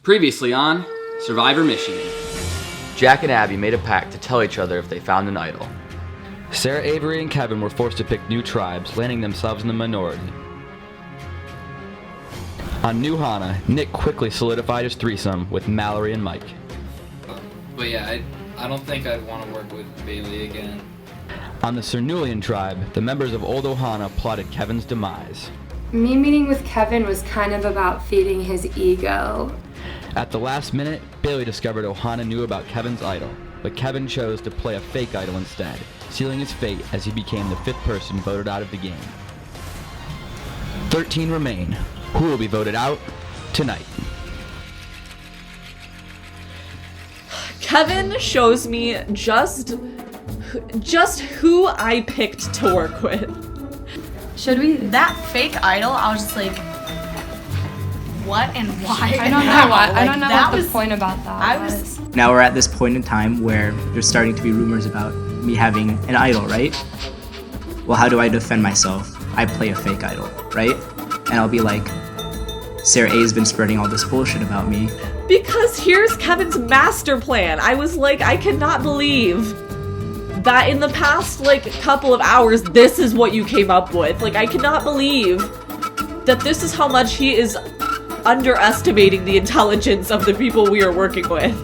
Previously on Survivor Michigan. Jack and Abby made a pact to tell each other if they found an idol. Sarah Avery and Kevin were forced to pick new tribes, landing themselves in the minority. On New Hana, Nick quickly solidified his threesome with Mallory and Mike. But yeah, I don't think I'd want to work with Bailey again. On the Cernulian tribe, the members of Old Ohana plotted Kevin's demise. Me meeting with Kevin was kind of about feeding his ego. At the last minute, Bailey discovered Ohana knew about Kevin's idol, but Kevin chose to play a fake idol instead, sealing his fate as he became the 5th person voted out of the game. 13 remain. Who will be voted out tonight? Kevin shows me just who I picked to work with. Should we? That fake idol, I was just like, what and why? I don't know what. I don't know what the point about that was. Now we're at this point in time where there's starting to be rumors about me having an idol, right? Well, how do I defend myself? I play a fake idol, right? And I'll be like, Sarah A's been spreading all this bullshit about me. Because here's Kevin's master plan. I was like, I cannot believe that in the past, couple of hours, this is what you came up with. I cannot believe that this is how much he is underestimating the intelligence of the people we are working with.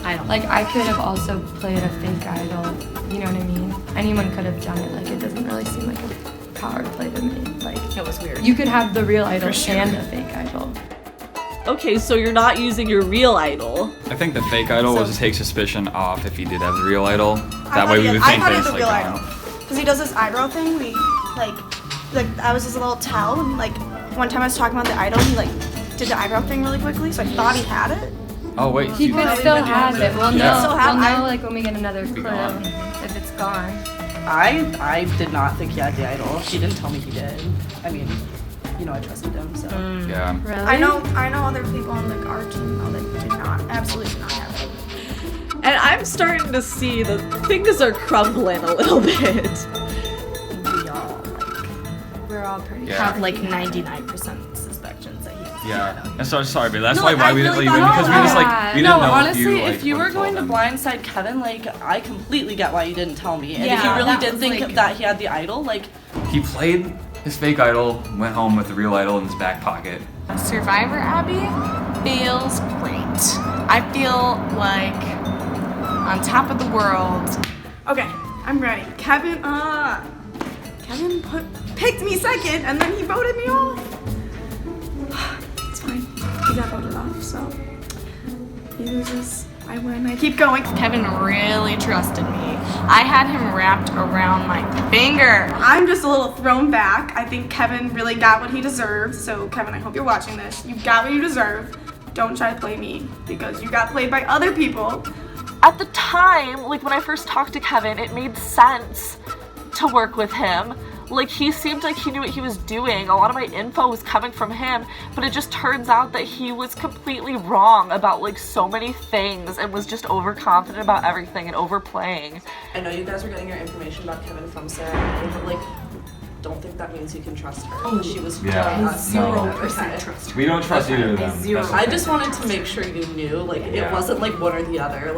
I could have also played a fake idol, you know what I mean? Anyone could have done it, it doesn't really seem like a power play to me. It was weird. You could have the real idol and a fake idol. Okay, so you're not using your real idol. I think the fake idol was to take suspicion off if he did have the real idol. That way we would think that it's the real idol. Because he does this eyebrow thing, I was his little tell, and one time I was talking about the idol, he did the eyebrow thing really quickly, so I thought he had it. Oh wait. He could still have it. We'll know when we get another clue if it's gone. I did not think he had the idol. He didn't tell me he did. I mean, I trusted him, so. Yeah. Really? I know other people on our team though that did not, absolutely did not have it. And I'm starting to see that things are crumbling a little bit. We're all pretty have 99% suspicions that he's And so sorry, but that's No, why I we really didn't leave because we just we didn't know honestly, if you were would've going to told them. blindside Kevin, I completely get why you didn't tell me. And if Yeah, you really that did was, think that he had the idol, He played his fake idol, went home with the real idol in his back pocket. Survivor Abby feels great. I feel like on top of the world. Okay, I'm ready. Kevin picked me second, and then he voted me off. It's fine. He got voted off, so he loses. I win. I keep going. Kevin really trusted me. I had him wrapped around my finger. I'm just a little thrown back. I think Kevin really got what he deserved. So Kevin, I hope you're watching this. You got what you deserve. Don't try to play me because you got played by other people. At the time, when I first talked to Kevin, it made sense to work with him. He seemed like he knew what he was doing. A lot of my info was coming from him, but it just turns out that he was completely wrong about so many things and was just overconfident about everything and overplaying. I know you guys are getting your information about Kevin from Sarah, but don't think that means you can trust her. Oh, she was 0% trust. We don't trust either of them. I just wanted to make sure you knew, it wasn't one or the other.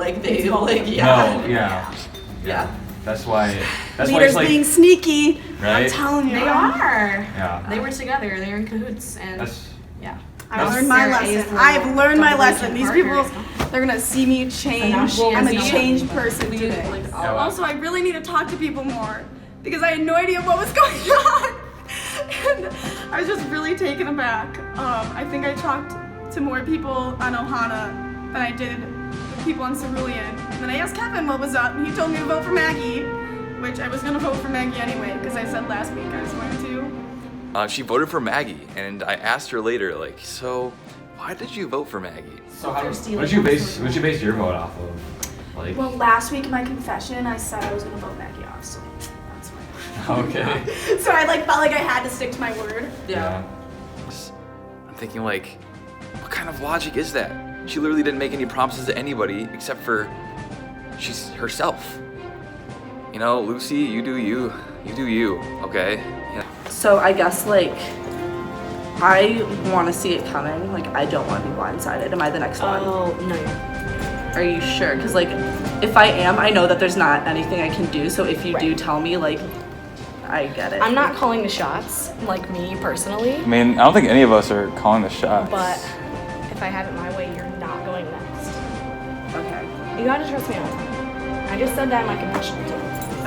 Yeah. That's why Leaders it's being sneaky. right? I'm telling you. They are. Yeah. They were together. They were in cahoots, and I learned my lesson. I've learned my lesson. These people, they're gonna see me change. I'm a changed person today. Also, I really need to talk to people more because I had no idea what was going on. And I was just really taken aback. I think I talked to more people on Ohana than I did with people on Cerulean. And then I asked Kevin what was up, and he told me to vote for Maggie, which I was gonna vote for Maggie anyway because I said last week I was going to. She voted for Maggie, and I asked her later, so why did you vote for Maggie? So what did you base your vote off of? Well, last week in my confession, I said I was gonna vote Maggie off, so that's why. Okay. So I felt like I had to stick to my word. Yeah. I'm thinking what kind of logic is that? She literally didn't make any promises to anybody except for she's herself. Lucy, you do you, okay? So I guess I want to see it coming. Like, I don't want to be blindsided. Am I the next one? Oh, no. Are you sure? Because, like, if I am, I know that there's not anything I can do. So if you do tell me, like, I get it. I'm not calling the shots, like me personally. I mean, I don't think any of us are calling the shots. But if I have it my way, you're not going next. Okay. You gotta trust me on that. I just said that in my confession too.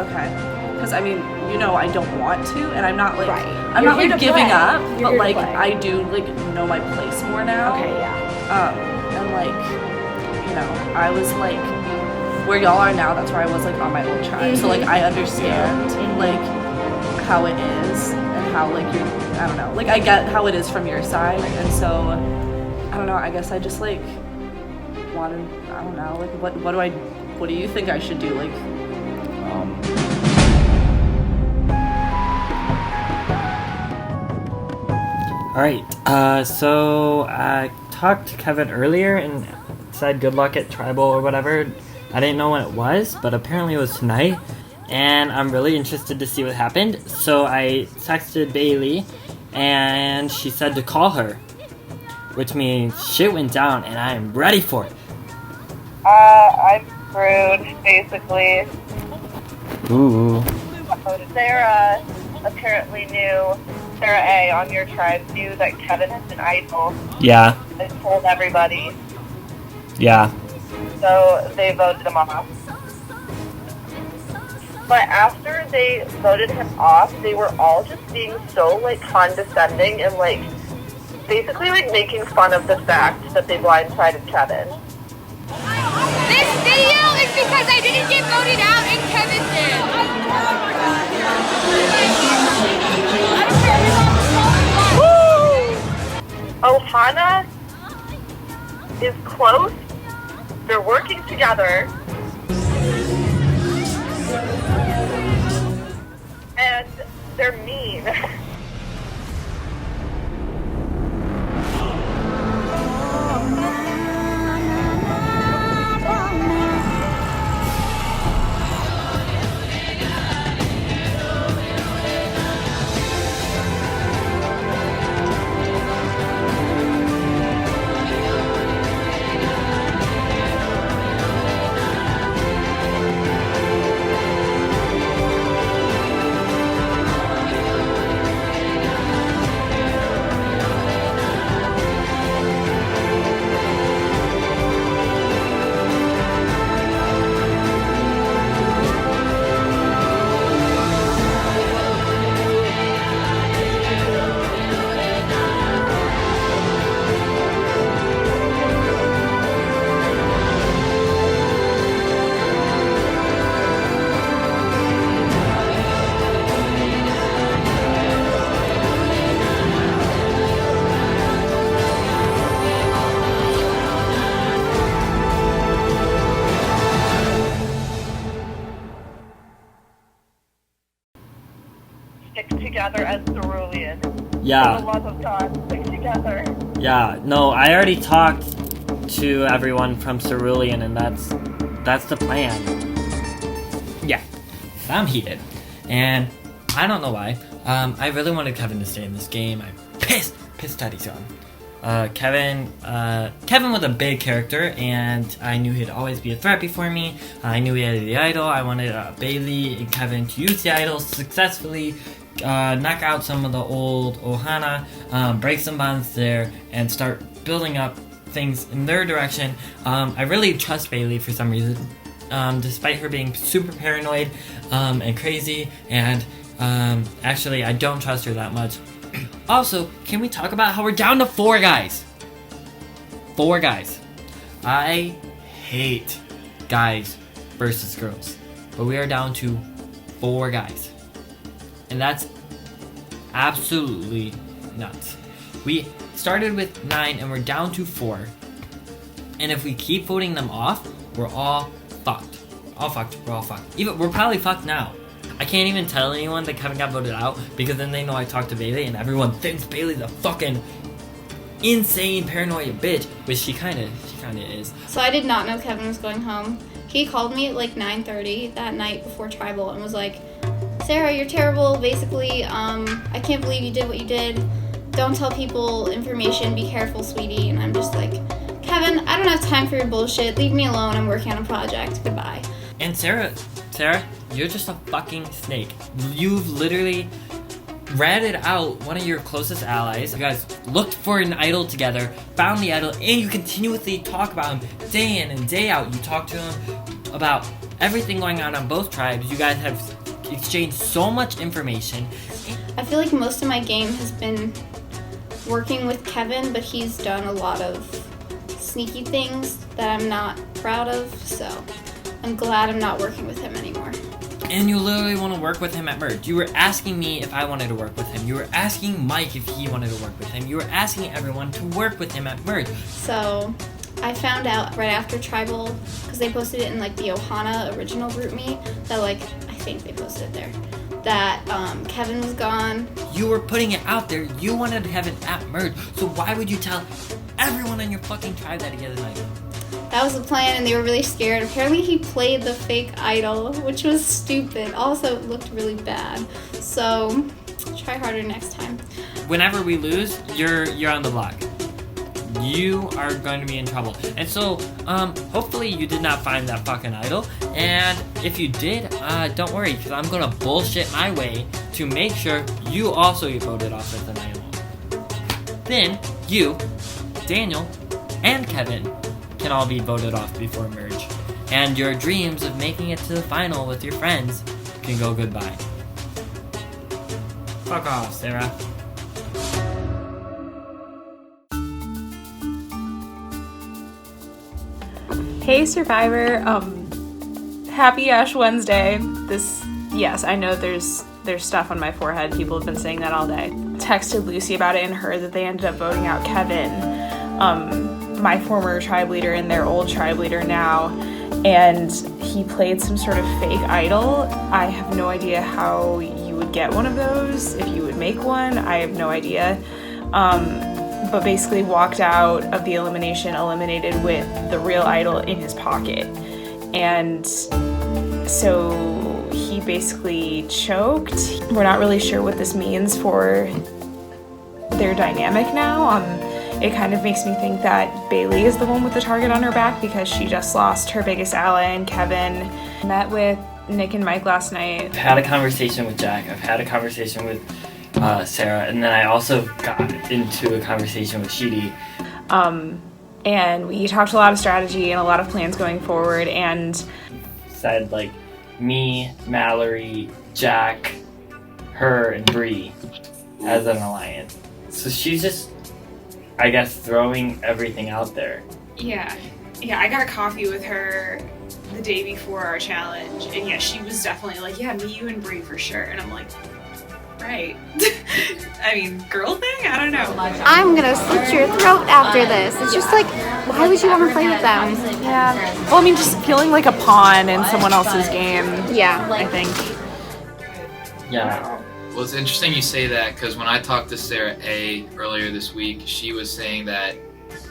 Okay. Because, I mean, you know, I don't want to, and I'm not, like, Right. I'm You're not, here like, to giving play. up, You're but, here to like, play. I do, like, know my place more now. Okay, yeah. And, like, you know, I was, like, where y'all are now, that's where I was, like, on my old tribe. So, like, I understand, like, how it is, and how, like, you're, I don't know, like, I get how it is from your side, and so, I don't know, I guess I just, like, want to, I don't know, like, what do you think I should do, like, Alright, so I talked to Kevin earlier and said good luck at Tribal or whatever. I didn't know when it was, but apparently it was tonight. And I'm really interested to see what happened. So I texted Bailey and she said to call her. Which means shit went down and I am ready for it. I'm screwed, basically. Ooh. Sarah apparently knew, Sarah A. on your tribe knew that Kevin is an idol. Yeah. And told everybody. Yeah. So they voted him off. But after they voted him off, they were all just being so, like, condescending and, like, basically, like, making fun of the fact that they blindsided Kevin. This video is because I didn't get voted out and Kevin did. Ohana is close. They're working together. And they're mean. Stick together as cerulean. Yeah. For the love of God, stick together. Yeah, no, I already talked to everyone from Cerulean and that's the plan. Yeah, I'm heated. And I don't know why. I really wanted Kevin to stay in this game. I'm pissed that he's gone. Kevin was a big character and I knew he'd always be a threat before me. I knew he had the idol. I wanted Bailey and Kevin to use the idol successfully, knock out some of the old Ohana, break some bonds there, and start building up things in their direction. I really trust Bailey for some reason, despite her being super paranoid and crazy, and actually I don't trust her that much. Also, can we talk about how we're down to 4 guys? 4 guys. I hate guys versus girls, but we are down to 4 guys. And that's absolutely nuts. We started with 9 and we're down to 4. And if we keep voting them off, we're all fucked. We're all fucked. We're probably fucked now. I can't even tell anyone that Kevin got voted out because then they know I talked to Bailey and everyone thinks Bailey's a fucking insane paranoid bitch, which she kinda is. So I did not know Kevin was going home. He called me at like 9:30 that night before Tribal and was like, Sarah, you're terrible. Basically, I can't believe you did what you did. don't tell people information, be careful, sweetie. And I'm just like, Kevin, I don't have time for your bullshit. Leave me alone. I'm working on a project. Goodbye. And Sarah, you're just a fucking snake. You've literally ratted out one of your closest allies. You guys looked for an idol together, found the idol, and you continuously talk about him day in and day out. You talk to him about everything going on both tribes. You guys have exchanged so much information. I feel like most of my game has been working with Kevin, but he's done a lot of sneaky things that I'm not proud of, so I'm glad I'm not working with him anymore. And you literally want to work with him at Merge. You were asking me if I wanted to work with him. You were asking Mike if he wanted to work with him. You were asking everyone to work with him at Merge. So I found out right after Tribal, because they posted it in like the Ohana original group meet, that like, I think they posted it there, that Kevin was gone. You were putting it out there. You wanted Kevin at Merge. So why would you tell everyone on your fucking tribe that to get an idol? That was the plan, and they were really scared. Apparently he played the fake idol, which was stupid. Also, it looked really bad. So, try harder next time. Whenever we lose, you're on the block. You are going to be in trouble. And so, hopefully you did not find that fucking idol. And if you did, don't worry, because I'm gonna bullshit my way to make sure you also get voted off as an idol. Then, you, Daniel, and Kevin can all be voted off before Merge. And your dreams of making it to the final with your friends can go goodbye. Fuck off, Sarah. Hey Survivor, happy Ash Wednesday. Yes, I know there's stuff on my forehead. People have been saying that all day. Texted Lucy about it and heard that they ended up voting out Kevin, my former tribe leader and their old tribe leader now, and he played some sort of fake idol. I have no idea how you would get one of those, if you would make one. I have no idea. But basically walked out of the elimination eliminated with the real idol in his pocket. And so he basically choked. We're not really sure what this means for their dynamic now. It kind of makes me think that Bailey is the one with the target on her back because she just lost her biggest ally in Kevin. Met with Nick and Mike last night. I've had a conversation with Jack. I've had a conversation with Sarah, and then I also got into a conversation with Sheedy. And we talked a lot of strategy and a lot of plans going forward, and said like me, Mallory, Jack, her, and Bree as an alliance. So she's just, I guess, throwing everything out there. Yeah, I got a coffee with her the day before our challenge, and yeah, she was definitely like, yeah, me, you, and Bree for sure. And I'm like, right. I mean, girl thing? I don't know. I'm gonna slit your throat after this. It's just like, why would you ever play with them? Yeah. Well, I mean, just feeling like a pawn in someone else's game. Yeah. I think. Yeah. Well, it's interesting you say that because when I talked to Sarah A earlier this week, she was saying that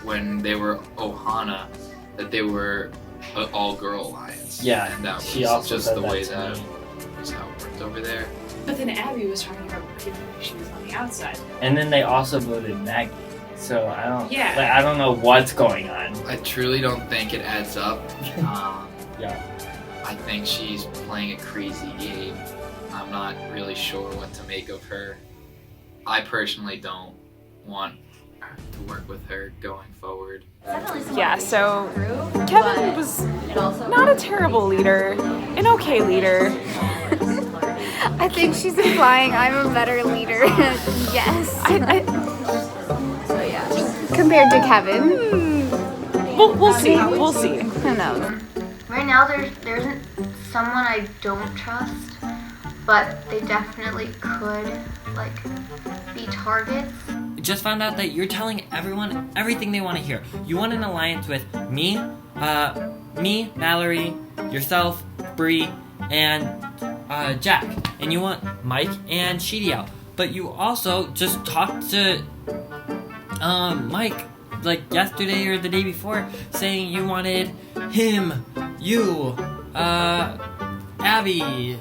when they were Ohana, that they were an all-girl alliance. Yeah, and that was she also just said the that way to that me. was how it worked over there. But then Abby was talking about working when she was on the outside. And then they also voted Maggie. So I don't. Yeah. Like, I don't know what's going on. I truly don't think it adds up. Yeah. I think she's playing a crazy game. I'm not really sure what to make of her. I personally don't want to work with her going forward. Yeah, so Kevin was not a terrible leader, an okay leader. I think she's implying I'm a better leader. Yes. So yeah. Compared to Kevin. We'll see. We'll see. Who knows? Right now there isn't someone I don't trust, but they definitely could be targets. Just found out that you're telling everyone everything they want to hear. You want an alliance with me, Mallory, yourself, Bree, and Jack. And you want Mike and Sheedy out. But you also just talked to Mike like yesterday or the day before saying you wanted him, you, Abby,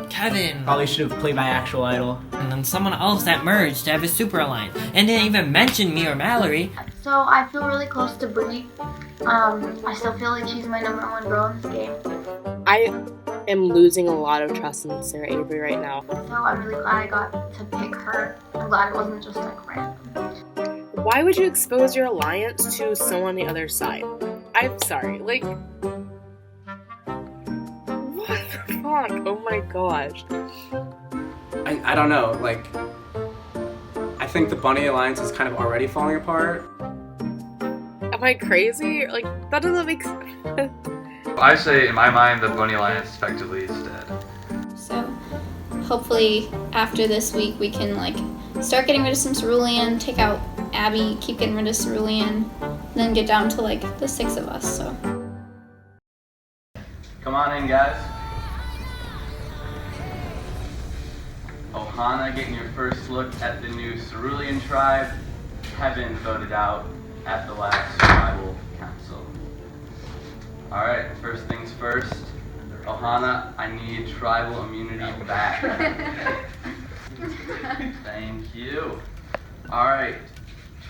Kevin. Probably should have played my actual idol. And then someone else that merged to have a super alliance. And didn't even mention me or Mallory. So I feel really close to Brittany. I still feel like she's my number one girl in this game. I am losing a lot of trust in Sarah Avery right now. So I'm really glad I got to pick her. I'm glad it wasn't just like random. Why would you expose your alliance to someone on the other side? I'm sorry, like... What the fuck? Oh my gosh. I don't know, like... I think the Bunny Alliance is kind of already falling apart. Am I crazy? Like, that doesn't make sense. I say, in my mind, the Bunny Alliance effectively is dead. So hopefully after this week we can like start getting rid of some cerulean, take out Abby, keep getting rid of cerulean, then get down to like the 6 of us. So Come on in, guys. Ohana getting your first look at the new Cerulean tribe. Kevin voted out at the last tribal council. Alright, first things first. Ohana, I need tribal immunity back. Thank you. Alright,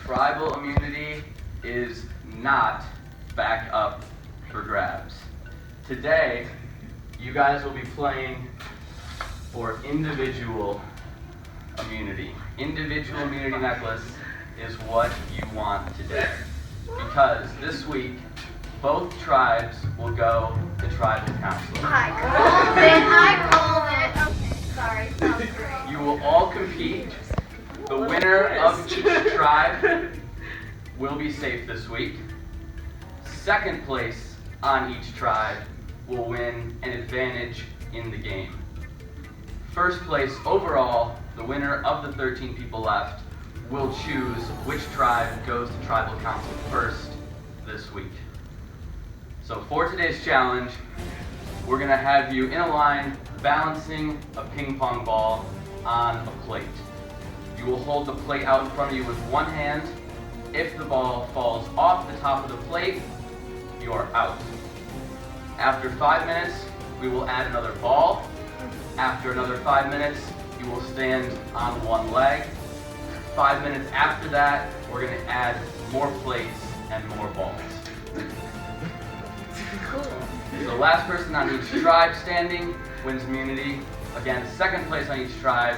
tribal immunity is not back up for grabs. Today, you guys will be playing for individual immunity. Individual immunity necklace is what you want today. Because this week, both tribes will go to tribal council. I called it. Okay, sorry. Sounds great. You will all compete. The winner of each tribe will be safe this week. Second place on each tribe will win an advantage in the game. First place overall, the winner of the 13 people left, will choose which tribe goes to tribal council first this week. So for today's challenge, we're gonna have you in a line balancing a ping pong ball on a plate. You will hold the plate out in front of you with one hand. If the ball falls off the top of the plate, you are out. After 5 minutes, we will add another ball. After another 5 minutes, you will stand on one leg. 5 minutes after that, we're gonna add more plates and more balls. Cool. The last person on each tribe standing wins immunity. Again, second place on each tribe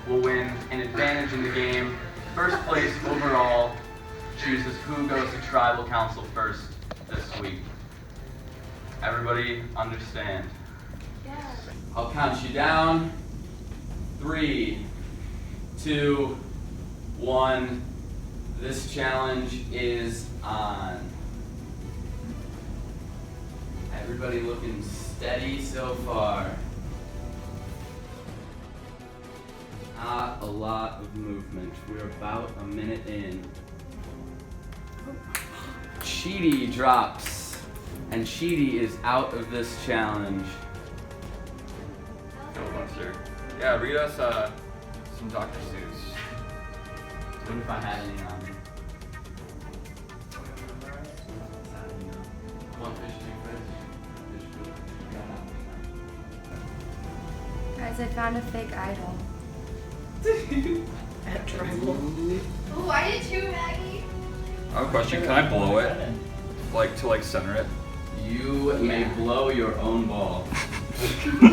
will win an advantage in the game. First place overall chooses who goes to tribal council first this week. Everybody understand? Yeah. I'll count you down. 3, 2, 1. This challenge is on. Everybody looking steady so far. Not a lot of movement. We're about a minute in. Cheaty drops, and Cheaty is out of this challenge. Filibuster. Yeah, read us some Dr. Seuss. What if I had any on me? One fish, 2 fish. Guys, I found a fake idol. At tribal. Oh, I did too, Maggie. I have a question. Can I blow it? Like, to like center it? You may blow your own ball. Don't do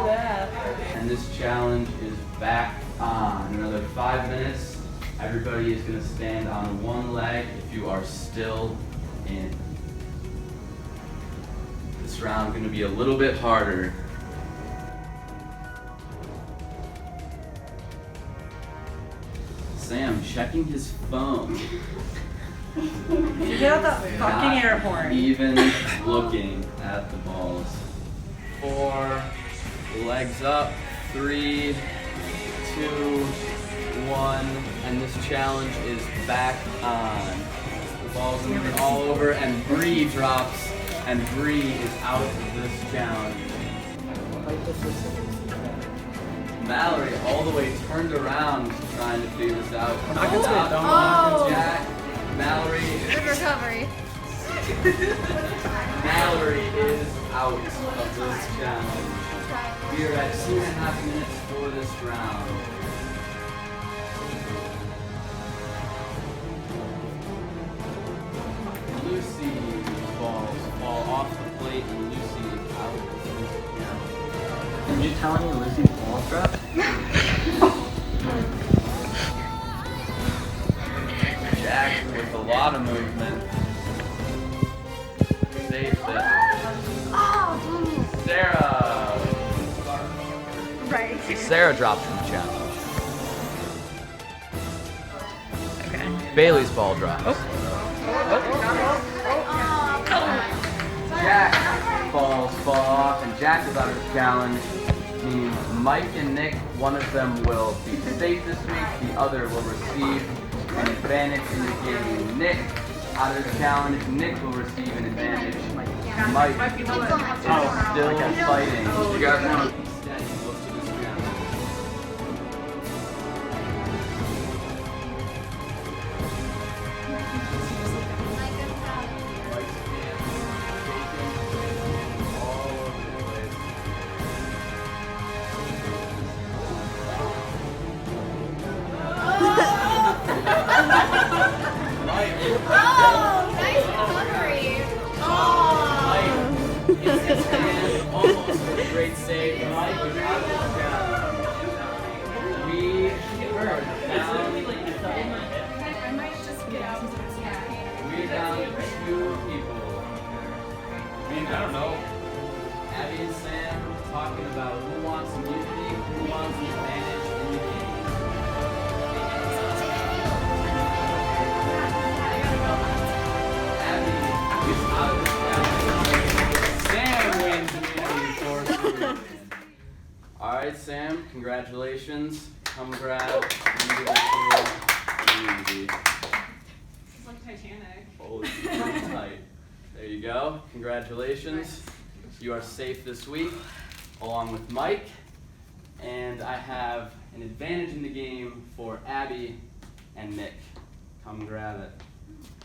that. And this challenge is back on. Another 5 minutes. Everybody is going to stand on one leg if you are still in. This round is going to be a little bit harder. Sam checking his phone. You get out the fucking Not air horn. even looking at the balls. 4, legs up. 3, 2, 1, and this challenge is back on. The ball's moving all over, and Bree drops, and Bree is out of this challenge. Mallory all the way turned around trying to figure this out. Knock into it, don't knock into it. Jack, Mallory. Good recovery. Mallory is out of this challenge. We are at 2.5 minutes for this round. Lucy balls fall off the plate and Lucy out of this challenge. Are you telling me Lucy's balls dropped? Jack with a lot of movement. Saves it. Oh, Sarah! Right. Sarah dropped from the challenge. Okay. Bailey's ball dropped. Jack balls fall off and Jack is out of the challenge. Meaning Mike and Nick, one of them will be safe this week, the other will receive an advantage in the game. Nick out of the challenge, Nick will receive an advantage. Mike is still fighting. You guys want to be steady most of this challenge. Oh, nice recovery. Almost with a great save. Mike is out of the challenge. We are down. I might just get out. We're down to 2 people. I don't know. Abby and Sam talking about who wants immunity, who wants an advantage in the game. Abby is out of the challenge. Sam wins immunity for Cerulean. Alright, Sam, congratulations. Come grab immunity. It's like Titanic. Oh, it's pretty tight. There you go. Congratulations. You are safe this week, along with Mike. And I have an advantage in the game for Abby and Nick. Come grab it.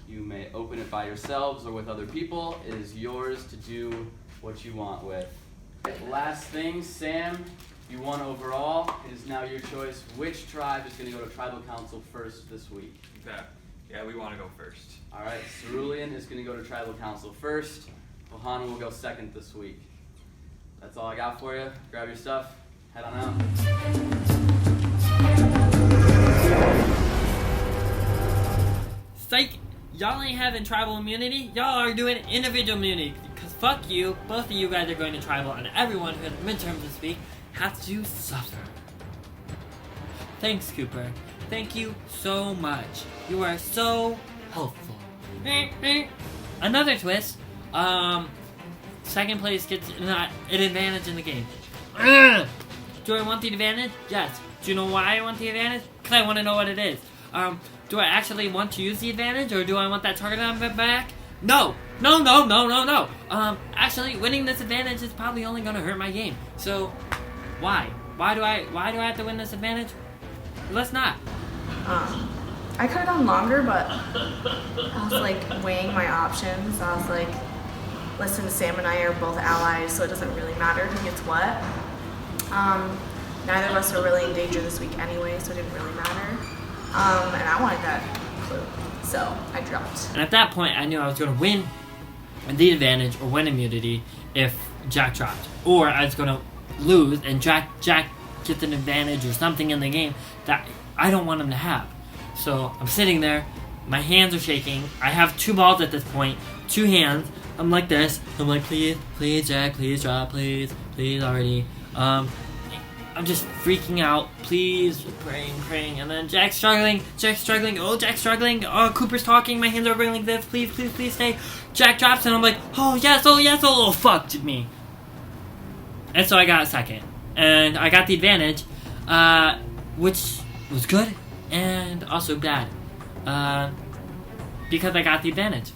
You may open it by yourselves or with other people. It is yours to do what you want with. Last thing, Sam, you won overall. It is now your choice. Which tribe is going to go to tribal council first this week? Okay. Yeah, we want to go first. All right, Cerulean is going to go to tribal council first. Ohana will go second this week. That's all I got for you. Grab your stuff. Head on out. Psych! Y'all ain't having tribal immunity. Y'all are doing individual immunity. Because fuck you, both of you guys are going to tribal, and everyone who has midterms this week has to suffer. Thanks, Cooper. Thank you so much. You are so helpful. Another twist. Second place gets an advantage in the game. Do I want the advantage? Yes. Do you know why I want the advantage? Because I want to know what it is. Do I actually want to use the advantage, or do I want that target on my back? No. Actually, winning this advantage is probably only going to hurt my game. So, why? Why do I have to win this advantage? Let's not. I could have gone longer, but I was like weighing my options. I was like, listen, Sam and I are both allies, so it doesn't really matter who gets what. Neither of us are really in danger this week anyway, so it didn't really matter. And I wanted that clue, so I dropped. And at that point, I knew I was going to win the advantage or win immunity if Jack dropped. Or I was going to lose and Jack gets an advantage or something in the game that I don't want him to have. So I'm sitting there, my hands are shaking. I have 2 balls at this point, 2 hands. I'm like this. I'm like, please, Jack, please drop, please already. I'm just freaking out, please, praying, and then Jack's struggling, oh, Cooper's talking, my hands are going like this, please stay. Jack drops, and I'm like, oh, yes, oh, fuck me. And so I got second, and I got the advantage, which was good, and also bad, because I got the advantage.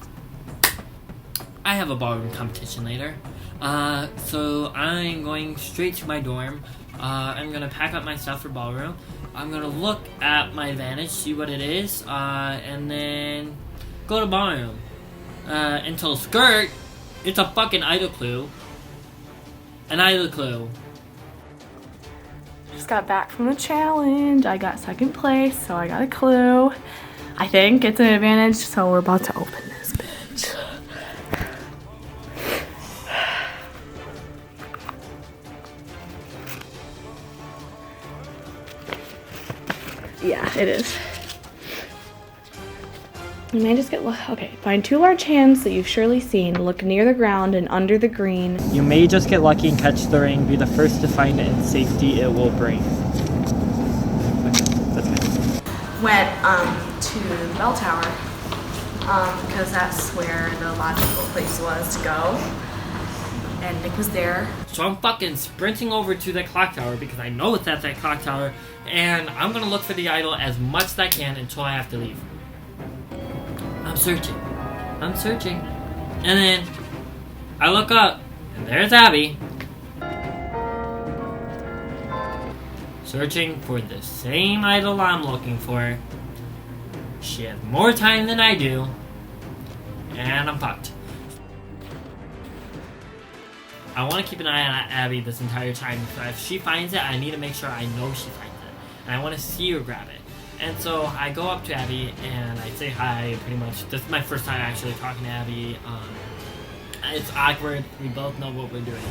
I have a ballroom competition later, so I'm going straight to my dorm. I'm going to pack up my stuff for ballroom. I'm going to look at my advantage, see what it is, and then go to ballroom. Until skirt, it's a fucking idol clue. an idol clue. Just got back from the challenge. I got second place, so I got a clue. I think it's an advantage, so we're about to open this bitch. Yeah, it is. You may just get okay. Find 2 large hands that you've surely seen. Look near the ground and under the green. You may just get lucky and catch the ring. Be the first to find it in safety it will bring. That's it. Went to the bell tower because that's where the logical place was to go. And Nick was there. So I'm fucking sprinting over to the clock tower because I know it's at that clock tower, and I'm gonna look for the idol as much as I can until I have to leave. I'm searching. And then I look up, and there's Abby. Searching for the same idol I'm looking for. She has more time than I do, and I'm fucked. I want to keep an eye on Abby this entire time, because if she finds it, I need to make sure I know she finds it. And I want to see her grab it. And so I go up to Abby and I say hi, pretty much. This is my first time actually talking to Abby. It's awkward. We both know what we're doing.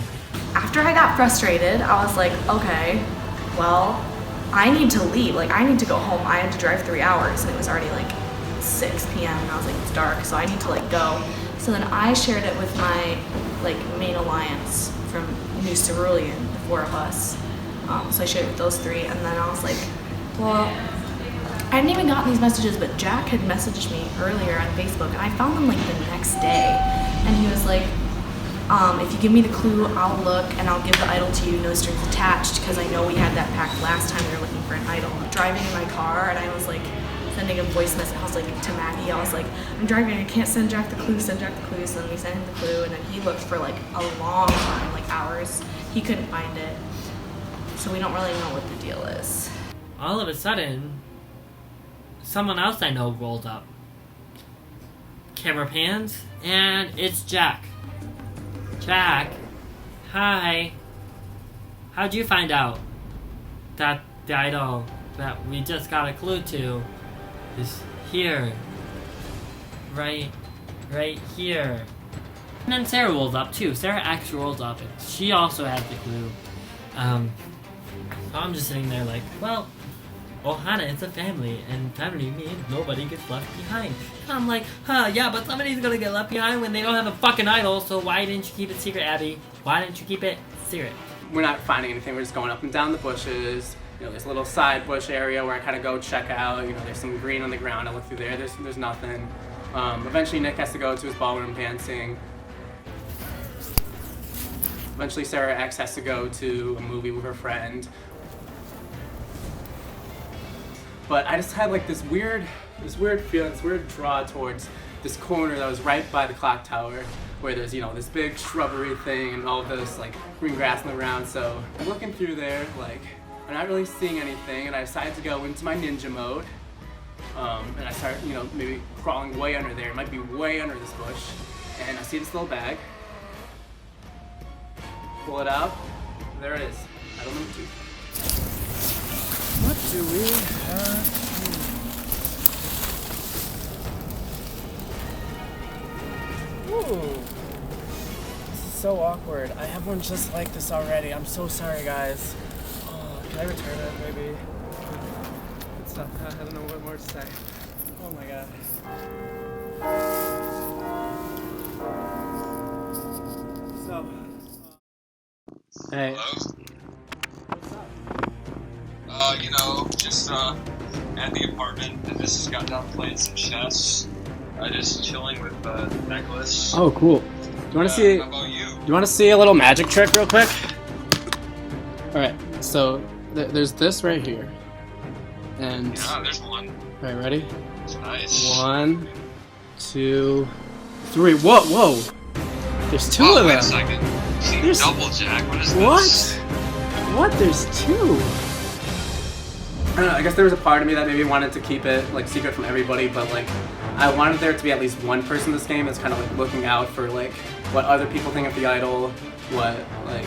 After I got frustrated, I was like, okay, well, I need to leave. Like, I need to go home. I had to drive 3 hours, and it was already like 6 p.m. and I was like, it's dark, so I need to like go. So then I shared it with my like main alliance from New Cerulean, the 4 of us. So I shared it with those 3, and then I was like, well, I hadn't even gotten these messages, but Jack had messaged me earlier on Facebook, and I found them like the next day. And he was like, if you give me the clue, I'll look, and I'll give the idol to you, no strings attached, because I know we had that pact last time we were looking for an idol. I'm driving in my car, and I was like, sending a voice message. I was like, to Maggie, I was like, I'm driving, I can't send Jack the clue, send Jack the clue. So then we sent him the clue, and then he looked for like a long time, like hours. He couldn't find it. So we don't really know what the deal is. All of a sudden, someone else I know rolled up. Camera pans, and it's Jack. Jack, hi. How'd you find out that the idol that we just got a clue to is here? Right here. And then Sarah rolls up too. Sarah actually rolls up, and she also has the clue. So I'm just sitting there like, well, Ohana is a family, and family means nobody gets left behind. And I'm like, yeah, but somebody's gonna get left behind when they don't have a fucking idol, so why didn't you keep it secret, Abby? Why didn't you keep it secret? We're not finding anything, we're just going up and down the bushes. You know, there's a little side bush area where I kind of go check out. You know, there's some green on the ground, I look through there, there's nothing. Eventually Nick has to go to his ballroom dancing. Eventually Sarah X has to go to a movie with her friend. But I just had like this weird feeling, this weird draw towards this corner that was right by the clock tower, where there's, you know, this big shrubbery thing and all this like green grass on the ground. So I'm looking through there, like, I'm not really seeing anything, and I decided to go into my ninja mode. And I start, you know, maybe crawling way under there. It might be way under this bush. And I see this little bag. Pull it out. There it is. Idol number 2. What do we have here? Ooh. This is so awkward. I have one just like this already. I'm so sorry, guys. Oh, can I return it, maybe? It's not, I don't know what more to say. Oh my god. So. Hey. Hello? You know, just at the apartment, and just got done playing some chess. Just chilling with the necklace. Oh, cool. Do you want to see? How about you? Do you want to see a little magic trick real quick? All right. So there's this right here, and. Yeah, there's one. All right, ready? Nice. 1, 2, 3. Whoa! There's 2 of them. Wait a second. There's double jack. What is what? this? What? There's 2. I don't know, I guess there was a part of me that maybe wanted to keep it like secret from everybody, but like I wanted there to be at least one person in this game that's kind of like looking out for like what other people think of the idol, what like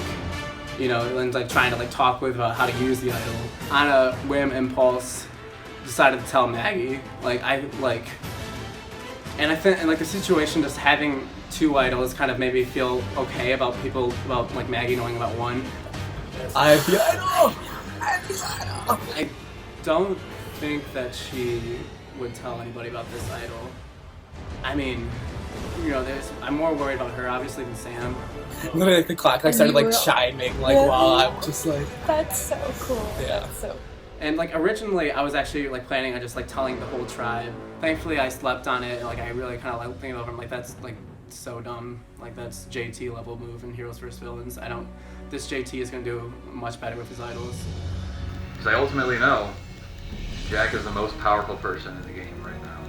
you know, and like trying to like talk with about how to use the idol. On a whim, impulse, decided to tell Maggie. And I think, and like the situation, just having two idols kind of made me feel okay about like Maggie knowing about one. I have the idol! I don't think that she would tell anybody about this idol. I mean, you know, I'm more worried about her obviously than Sam. Literally, like the clock started like chiming, like while I'm just like. That's so cool. Yeah. That's so. And like originally, I was actually like planning on just like telling the whole tribe. Thankfully, I slept on it. And, like I really kind of like thinking over. I'm like, that's like so dumb. Like that's JT level move in Heroes vs Villains. This JT is gonna do much better with his idols. Because I ultimately know Jack is the most powerful person in the game right now.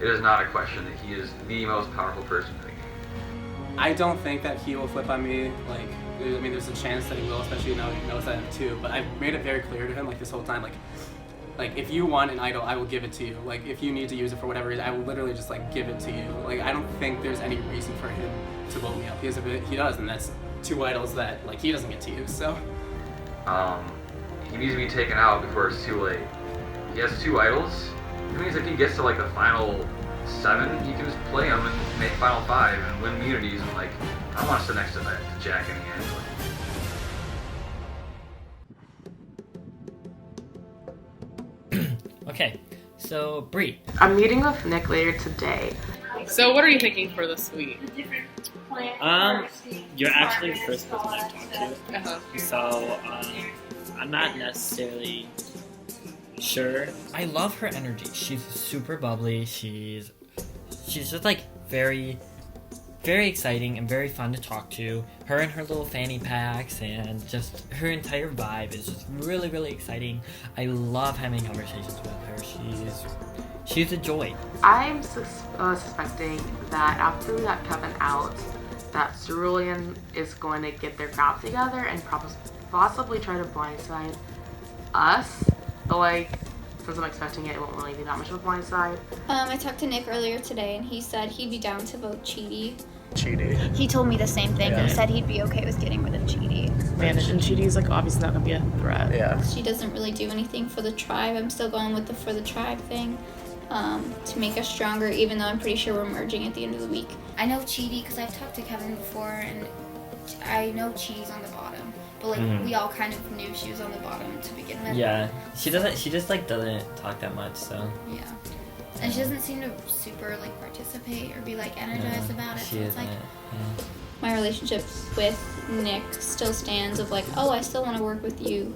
It is not a question that he is the most powerful person in the game. I don't think that he will flip on me. Like, I mean, there's a chance that he will, especially now he knows that I have two. But I've made it very clear to him, like this whole time, like if you want an idol, I will give it to you. Like if you need to use it for whatever reason, I will literally just like give it to you. Like I don't think there's any reason for him to vote me up. Because if he does, then that's two idols that like he doesn't get to use. So. He needs to be taken out before it's too late. He has two idols. It means if he gets to like the final 7, he can just play them and make final 5 and win immunities. And like, I want to sit next to Jack in the end. Okay, so Bree. I'm meeting with Nick later today. So what are you thinking for this week? You're actually the first person I've talked to. So, I'm not necessarily sure. I love her energy. She's super bubbly. She's just like very, very exciting and very fun to talk to. Her and her little fanny packs and just her entire vibe is just really, really exciting. I love having conversations with her. She's a joy. I'm suspecting that after we got Kevin out, that Cerulean is going to get their crowd together and possibly try to blindside us. But like, since I'm expecting it won't really be that much of a blindside. I talked to Nick earlier today, and he said he'd be down to vote Cheaty. Cheaty. He told me the same thing. Yeah. He said he'd be okay with getting rid of Cheaty. Man, and Cheaty's like obviously not gonna be a threat. Yeah. She doesn't really do anything for the tribe. I'm still going with the for the tribe thing. To make us stronger, even though I'm pretty sure we're merging at the end of the week. I know Cheaty because I've talked to Kevin before, and I know Cheaty's on the bottom. But like we all kind of knew she was on the bottom to begin with. Yeah, she just like doesn't talk that much, so. Yeah. And she doesn't seem to super like participate or be like energized about it. She so isn't. it's like My relationship with Nick still stands of like, oh, I still want to work with you,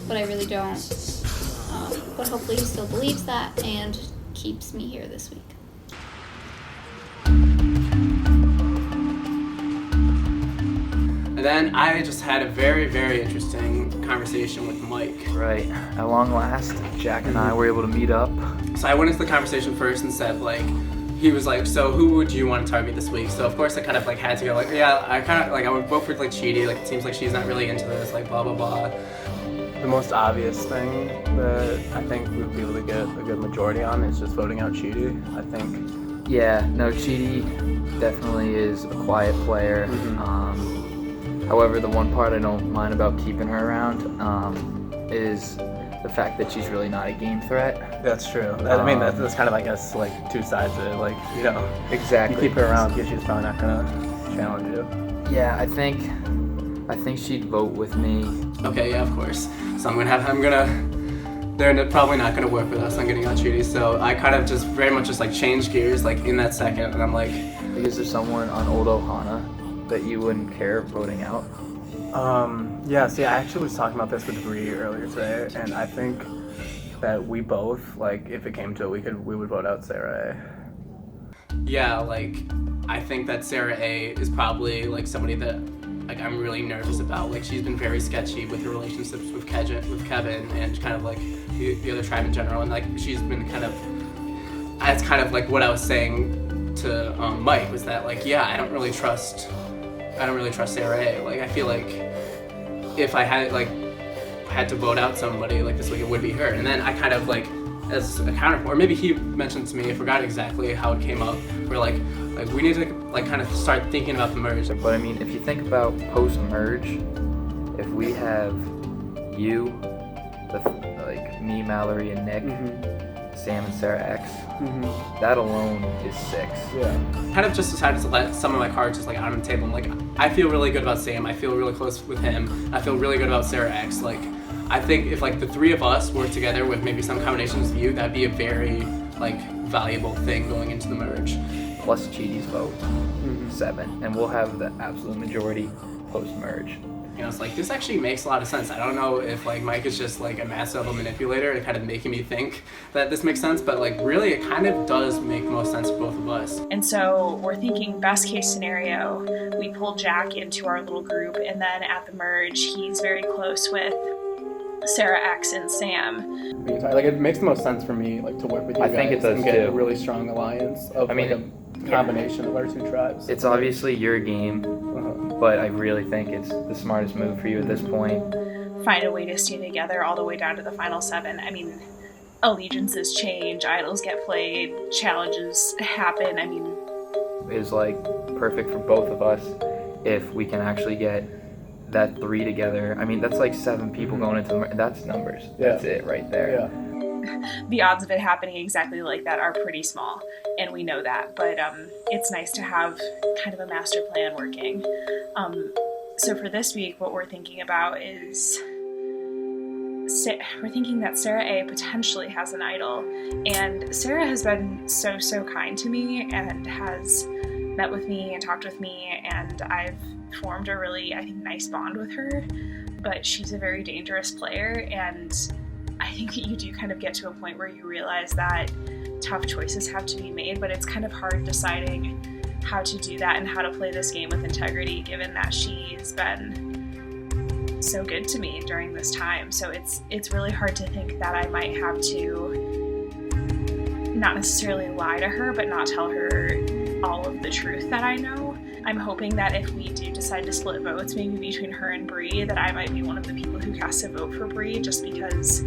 but I really don't. But hopefully he still believes that and keeps me here this week. And then I just had a very, very interesting conversation with Mike. Right. At long last, Jack and I were able to meet up. So I went into the conversation first and said, like, he was like, so who would you want to target this week? So of course I kind of like had to go like, yeah, I kind of like, I would vote for like Cheaty. Like it seems like she's not really into this, like blah, blah, blah. The most obvious thing that I think we would be able to get a good majority on is just voting out Cheaty, I think. Yeah, no, Cheaty definitely is a quiet player. However, the one part I don't mind about keeping her around is the fact that she's really not a game threat. That's true. I mean, that's kind of, I guess, like two sides of it. Like, you know, exactly. You keep her around because she's probably not gonna challenge you. Yeah, I think she'd vote with me. Okay, yeah, of course. So they're probably not gonna work with us on getting out Cheaty. So I kind of just very much just like changed gears like in that second, and I'm like, is there someone on Old Ohana that you wouldn't care voting out? Yeah, see, I actually was talking about this with Reid earlier today, and I think that we both, like, if it came to it, we would vote out Sarah A. Yeah, like, I think that Sarah A is probably, like, somebody that, like, I'm really nervous about. Like, she's been very sketchy with her relationships with Kevin and kind of, like, the other tribe in general, and, like, she's been kind of, that's kind of, like, what I was saying to Mike, was that, like, yeah, I don't really trust Sarah A. Like, I feel like if I had to vote out somebody like this week, it would be her. And then I kind of like, as a counterpoint, or maybe he mentioned to me, I forgot exactly how it came up, where like we need to like kind of start thinking about the merge. But I mean, if you think about post-merge, if we have you, like me, Mallory, and Nick, Sam and Sarah X, that alone is 6. Yeah. Kind of just decided to let some of my cards just like out on the table. I'm like, I feel really good about Sam. I feel really close with him. I feel really good about Sarah X. Like, I think if like the 3 of us work together with maybe some combinations of you, that'd be a very like valuable thing going into the merge. Plus Cheaty's vote, 7, and we'll have the absolute majority post-merge. You know, it's like, this actually makes a lot of sense. I don't know if like Mike is just like a master level manipulator and kind of making me think that this makes sense, but like really it kind of does make most sense for both of us. And so we're thinking best case scenario, we pull Jack into our little group, and then at the merge, he's very close with Sarah X and Sam. Like, it makes the most sense for me like to work with you guys. I think it does and get too. a really strong alliance of like a combination of our 2 tribes. It's obviously your game, but I really think it's the smartest move for you at this point. Find a way to stay together all the way down to the final 7. I mean, allegiances change, idols get played, challenges happen. I mean, Is like perfect for both of us if we can actually get that 3 together. I mean, that's like 7 people going into the that's numbers. That's it right there. the odds of it happening exactly like that are pretty small, and we know that, but it's nice to have kind of a master plan working. So for this week, what we're thinking about is we're thinking that Sarah A potentially has an idol, and Sarah has been so kind to me and has met with me and talked with me, and I've formed a really, I think, nice bond with her, but she's a very dangerous player, and I think that you do kind of get to a point where you realize that tough choices have to be made, but it's kind of hard deciding how to do that and how to play this game with integrity, given that she's been so good to me during this time. So it's really hard to think that I might have to not necessarily lie to her, but not tell her all of the truth that I know. I'm hoping that if we do decide to split votes, maybe between her and Bree, that I might be one of the people who casts a vote for Bree, just because,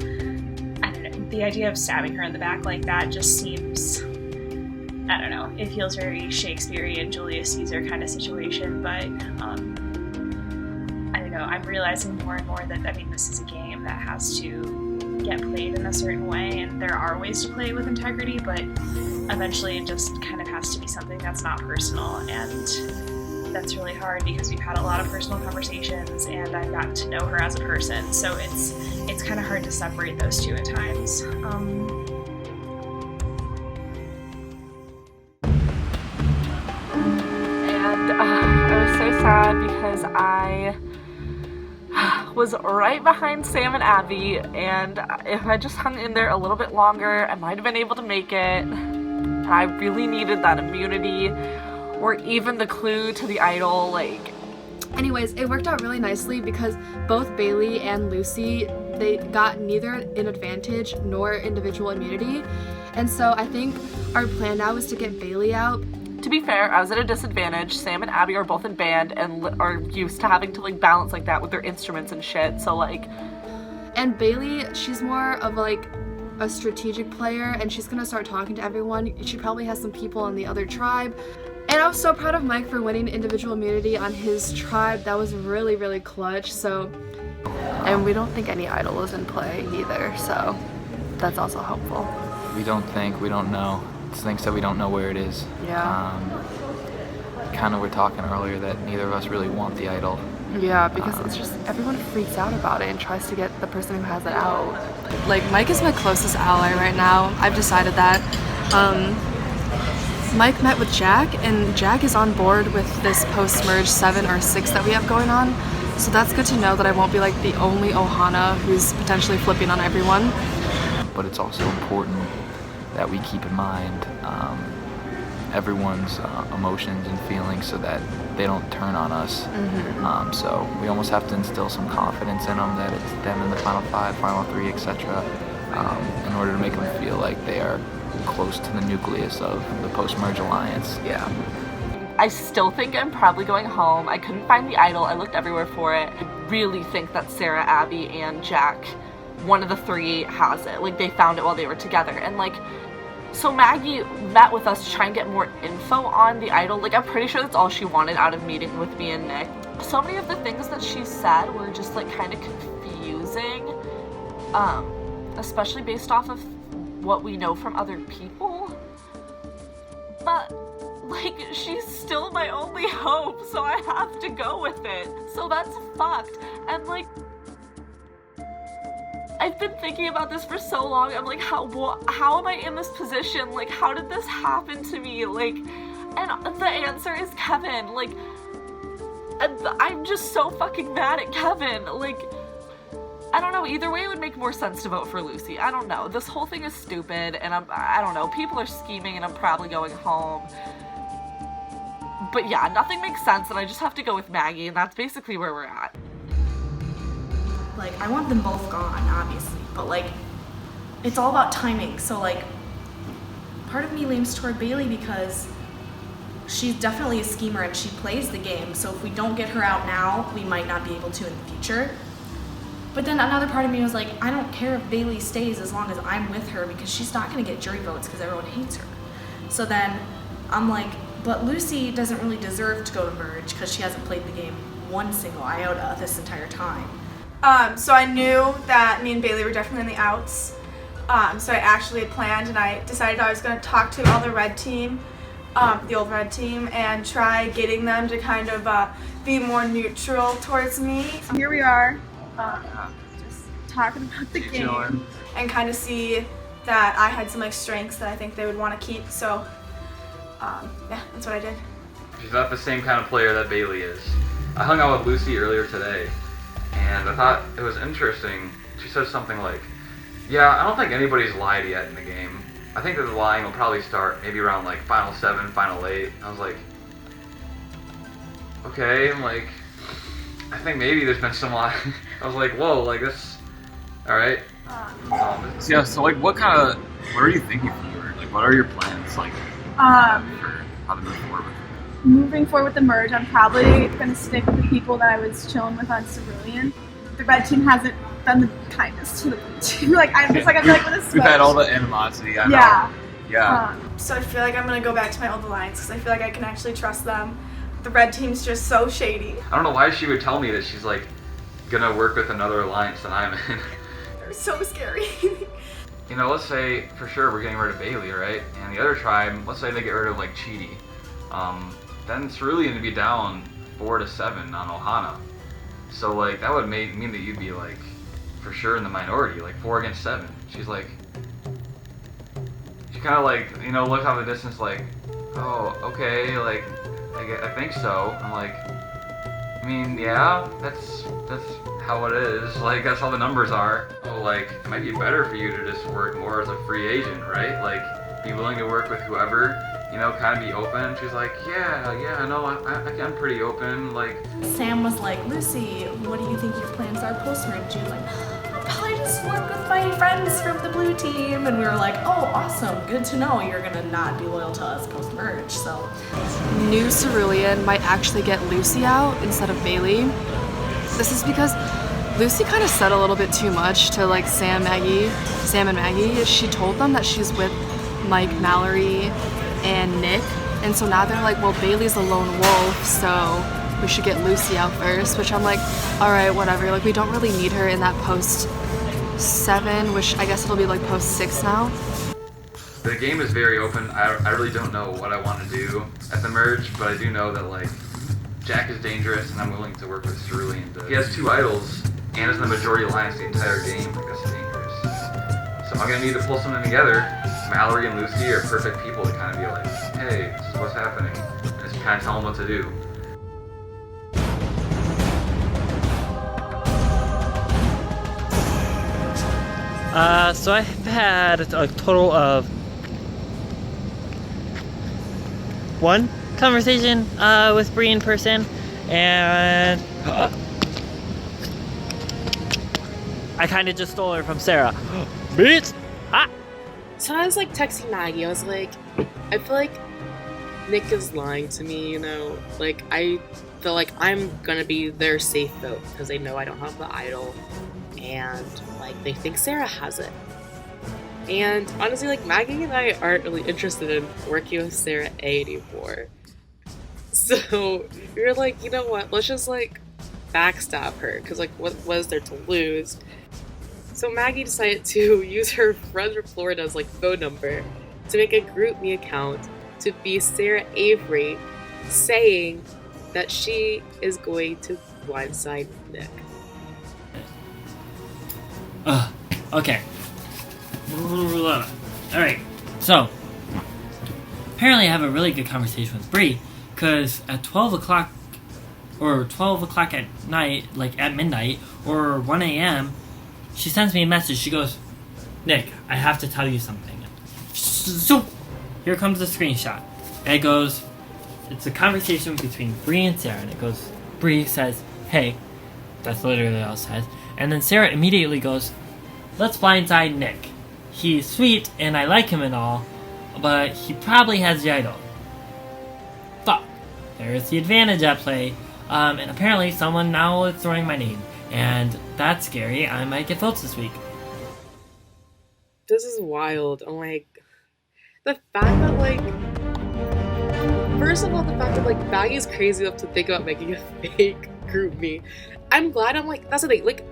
I don't know, the idea of stabbing her in the back like that just seems, I don't know, it feels very Shakespearean, Julius Caesar kind of situation, but I don't know, I'm realizing more and more that, I mean, this is a game that has to get played in a certain way, and there are ways to play it with integrity, but eventually it just kind of has to be something that's not personal, and that's really hard because we've had a lot of personal conversations and I've gotten to know her as a person, so it's kind of hard to separate those two at times. And I was so sad because I was right behind Sam and Abby, and if I just hung in there a little bit longer, I might have been able to make it. And I really needed that immunity, or even the clue to the idol, like. Anyways, it worked out really nicely because both Bailey and Lucy, they got neither an advantage nor individual immunity. And so I think our plan now is to get Bailey out. To be fair, I was at a disadvantage. Sam and Abby are both in band and are used to having to like balance like that with their instruments and shit, so like. And Bailey, she's more of like a strategic player, and she's gonna start talking to everyone. She probably has some people on the other tribe. And I was so proud of Mike for winning individual immunity on his tribe. That was really, really clutch, so. And we don't think any idol is in play either, so that's also helpful. We don't think, we don't know. It's things that we don't know where it is. Yeah. Kind of were talking earlier that neither of us really want the idol. Yeah, because it's just, everyone freaks out about it and tries to get the person who has it out. Like, Mike is my closest ally right now. I've decided that. Mike met with Jack, and Jack is on board with this post-merge 7 or 6 that we have going on. So that's good to know that I won't be like the only Ohana who's potentially flipping on everyone. But it's also important that we keep in mind everyone's emotions and feelings so that they don't turn on us. So we almost have to instill some confidence in them that it's them in the final 5, final 3, etc. In order to make them feel like they are close to the nucleus of the post-merge alliance. Yeah. I still think I'm probably going home. I couldn't find the idol. I looked everywhere for it. I really think that Sarah, Abby, and Jack, one of the 3 has it. Like, they found it while they were together. And, like, So Maggie met with us to try and get more info on the idol. Like, I'm pretty sure that's all she wanted out of meeting with me and Nick. So many of the things that she said were just like kind of confusing, especially based off of what we know from other people. But like, she's still my only hope, so I have to go with it. So that's fucked. And like, I've been thinking about this for so long. I'm like, how am I in this position? Like, how did this happen to me? Like, and the answer is Kevin. Like, I'm just so fucking mad at Kevin. Like, I don't know. Either way, it would make more sense to vote for Lucy. I don't know. This whole thing is stupid, and I don't know. People are scheming, and I'm probably going home. But yeah, nothing makes sense, and I just have to go with Maggie, and that's basically where we're at. Like, I want them both gone, obviously, but like, it's all about timing. So like, part of me leans toward Bailey because she's definitely a schemer and she plays the game. So if we don't get her out now, we might not be able to in the future. But then another part of me was like, I don't care if Bailey stays as long as I'm with her because she's not gonna get jury votes because everyone hates her. So then I'm like, but Lucy doesn't really deserve to go to merge because she hasn't played the game one single iota this entire time. So I knew that me and Bailey were definitely in the outs. So I actually had planned and I decided I was going to talk to all the red team, the old red team, and try getting them to kind of be more neutral towards me. So here we are, just talking about the game and kind of see that I had some like strengths that I think they would want to keep. So yeah, that's what I did. She's not the same kind of player that Bailey is. I hung out with Lucy earlier today, and I thought it was interesting. She said something like, yeah, I don't think anybody's lied yet in the game. I think that the lying will probably start maybe around like Final 7, Final 8. I was like, okay, I'm like, I think maybe there's been some lying. I was like, whoa, like this, alright. Yeah, so like what are you thinking for? Like what are your plans like for how to move forward with it? Moving forward with the merge, I'm probably going to stick with the people that I was chilling with on Cerulean. The red team hasn't done the kindness to the blue team. Like, I'm just like, I feel like with a switch. We've had all the animosity, I know. Yeah. Yeah. So I feel like I'm going to go back to my old alliance because I feel like I can actually trust them. The red team's just so shady. I don't know why she would tell me that she's like gonna work with another alliance than I'm in. They're so scary. You know, let's say for sure we're getting rid of Bailey, right? And the other tribe, let's say they get rid of like Cheaty. Then it's really going to be down 4-7 on Ohana. So like that would mean that you'd be like for sure in the minority, like 4 against 7. She's like, she kind of like, you know, look out the distance like, oh, okay, like I think so. I'm like, I mean, yeah, that's how it is. Like that's how the numbers are. So like it might be better for you to just work more as a free agent, right? Like be willing to work with whoever. You know, kind of be open. She's like, yeah, no, I'm pretty open. Like, Sam was like, Lucy, what do you think your plans are post-merge? She was like, I'll probably just work with my friends from the blue team. And we were like, oh, awesome, good to know you're gonna not be loyal to us post-merge. So, New Cerulean might actually get Lucy out instead of Bailey. This is because Lucy kind of said a little bit too much to like Sam and Maggie. She told them that she's with Mike, Mallory, and Nick, and so now they're like, well, Bailey's a lone wolf, so we should get Lucy out first, which I'm like, alright, whatever, like we don't really need her in that post 7, which I guess it'll be like post 6 now. The game is very open. I really don't know what I want to do at the merge, but I do know that like Jack is dangerous and I'm willing to work with Cerulean. He has 2 idols and is in the majority alliance the entire game. Like that's dangerous. So I'm gonna need to pull something together. Mallory and Lucy are perfect people to kind of be like, hey, this is what's happening. And just kind of tell them what to do. So I've had a total of 1 conversation with Bree in person, and I kind of just stole her from Sarah. Bitch! Ah! So I was like texting Maggie, I was like, I feel like Nick is lying to me, you know? Like, I feel like I'm gonna be their safe vote because they know I don't have the idol, and like they think Sarah has it. And honestly, like, Maggie and I aren't really interested in working with Sarah A anymore. So we were like, you know what, let's just like backstab her, because like what was there to lose? So Maggie decided to use her friend from Florida's like phone number to make a GroupMe account to be Sarah Avery, saying that she is going to blindside Nick. Okay. Alright, so apparently I have a really good conversation with Bree, because at 12 o'clock at night, like at midnight or 1 a.m., she sends me a message. She goes, Nick, I have to tell you something. So here comes the screenshot. And it goes, it's a conversation between Bree and Sarah, and it goes, Bree says, hey, that's literally all it says, and then Sarah immediately goes, let's blindside Nick. He's sweet and I like him and all, but he probably has the idol. Fuck. There's the advantage at play, and apparently someone now is throwing my name, and that's scary. I might get votes this week. This is wild. I'm like, the fact that like, first of all, the fact that like Maggie's crazy enough to think about making a fake GroupMe. I'm glad. I'm like, that's the thing. Like,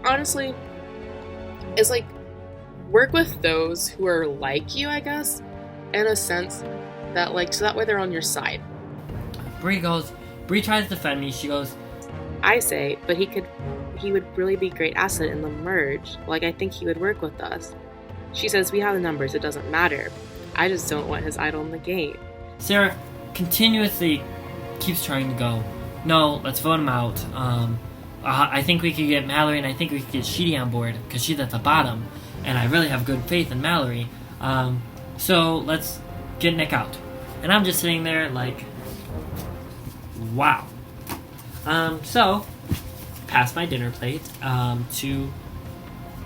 honestly, it's like, work with those who are like you, I guess, in a sense that like, so that way they're on your side. Bree tries to defend me. She goes, I say, but he would really be a great asset in the merge. Like, I think he would work with us. She says, we have the numbers, it doesn't matter. I just don't want his idol in the game. Sarah continuously keeps trying to go, no, let's vote him out. I think we could get Mallory, and I think we could get Sheedy on board, because she's at the bottom, and I really have good faith in Mallory. So let's get Nick out. And I'm just sitting there like, wow. So, pass my dinner plate to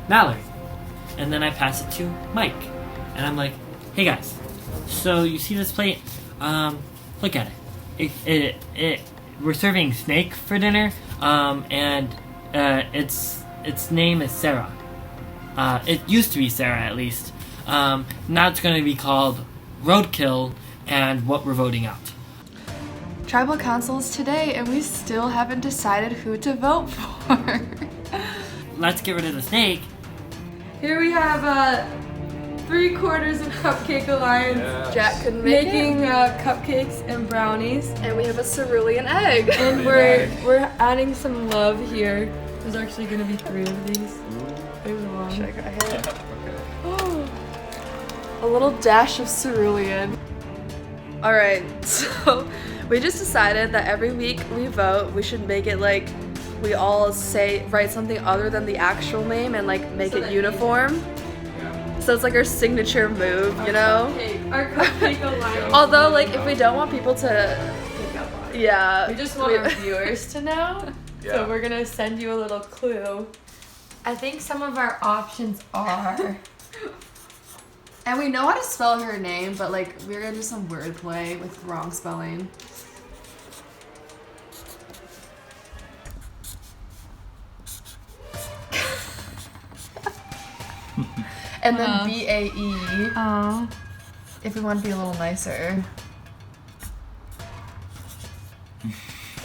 Mallory. And then I pass it to Mike. And I'm like, hey guys, so you see this plate? Look at it. We're serving snake for dinner, and its name is Sarah. It used to be Sarah, at least. Now it's going to be called Roadkill and What We're Voting Out. Tribal councils today, and we still haven't decided who to vote for. Let's get rid of the snake. Here we have 3/4 of Cupcake Alliance. Yes. Jack couldn't make making cupcakes and brownies. And we have a cerulean egg. And we're adding some love here. There's actually gonna be 3 of these. There's one. Should I go ahead? Oh, a little dash of cerulean. Alright, so we just decided that every week we vote, we should make it like we all write something other than the actual name and like make it uniform. So it's like our signature move, you know? Our cupcake alliance. Although, like, if we don't want people to pick up on it. Yeah. We just want our viewers to know. Yeah. So we're gonna send you a little clue. I think some of our options are. And we know how to spell her name, but like we're gonna do some wordplay with wrong spelling. And then B-A-E. Oh. If we want to be a little nicer.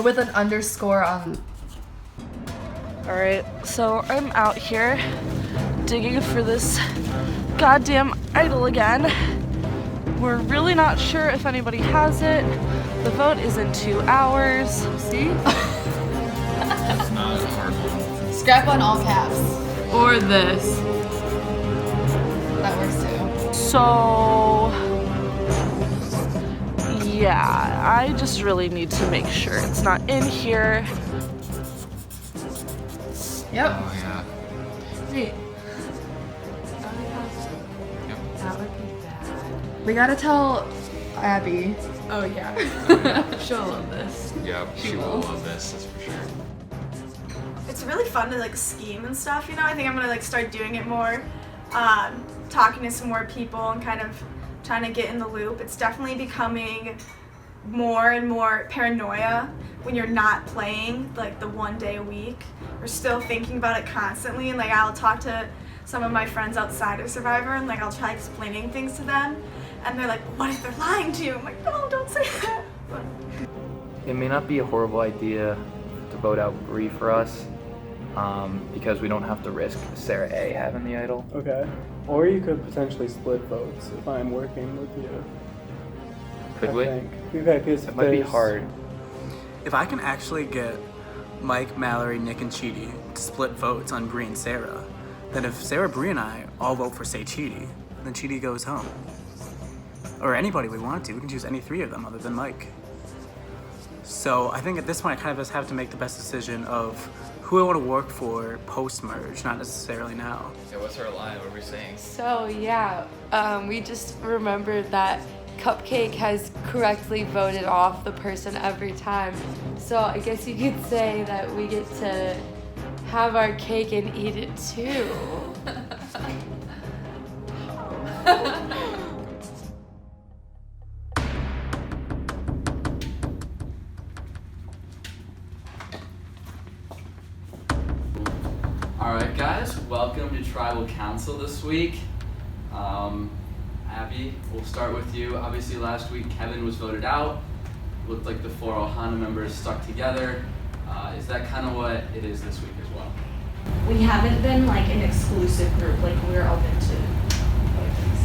With an underscore on. Alright, so I'm out here digging for this goddamn idol again. We're really not sure if anybody has it. The vote is in 2 hours. See? That's not a hard one. Scrap on all caps. Or this. That works too. So, yeah, I just really need to make sure it's not in here. Yep. Oh, yeah. Wait. Yep. That would be bad. We gotta tell Abby. Oh yeah. She'll love this. Yep, she will love this, that's for sure. It's really fun to like scheme and stuff, you know? I think I'm gonna like start doing it more. Talking to some more people and kind of trying to get in the loop. It's definitely becoming more and more paranoia when you're not playing like the 1 day a week. We're still thinking about it constantly, and like I'll talk to some of my friends outside of Survivor, and like I'll try explaining things to them, and they're like, what if they're lying to you? I'm like, no, don't say that. But it may not be a horrible idea to vote out Bree for us, because we don't have to risk Sarah A having the idol. Okay. Or you could potentially split votes if I'm working with you. Could we? It might be hard. If I can actually get Mike, Mallory, Nick, and Chidi to split votes on Bree and Sarah, then if Sarah, Bree, and I all vote for, say, Chidi, then Chidi goes home. Or anybody we want to. We can choose any three of them other than Mike. So I think at this point I kind of just have to make the best decision of who I want to work for post-merge, not necessarily now. Yeah, what's our line? What are we saying? So yeah, we just remembered that Cupcake has correctly voted off the person every time. So I guess you could say that we get to have our cake and eat it too. Alright guys, welcome to Tribal Council this week. Abby, we'll start with you. Obviously last week Kevin was voted out. Looked like the 4 Ohana members stuck together. Is that kind of what it is this week as well? We haven't been like an exclusive group, like we're open to other things.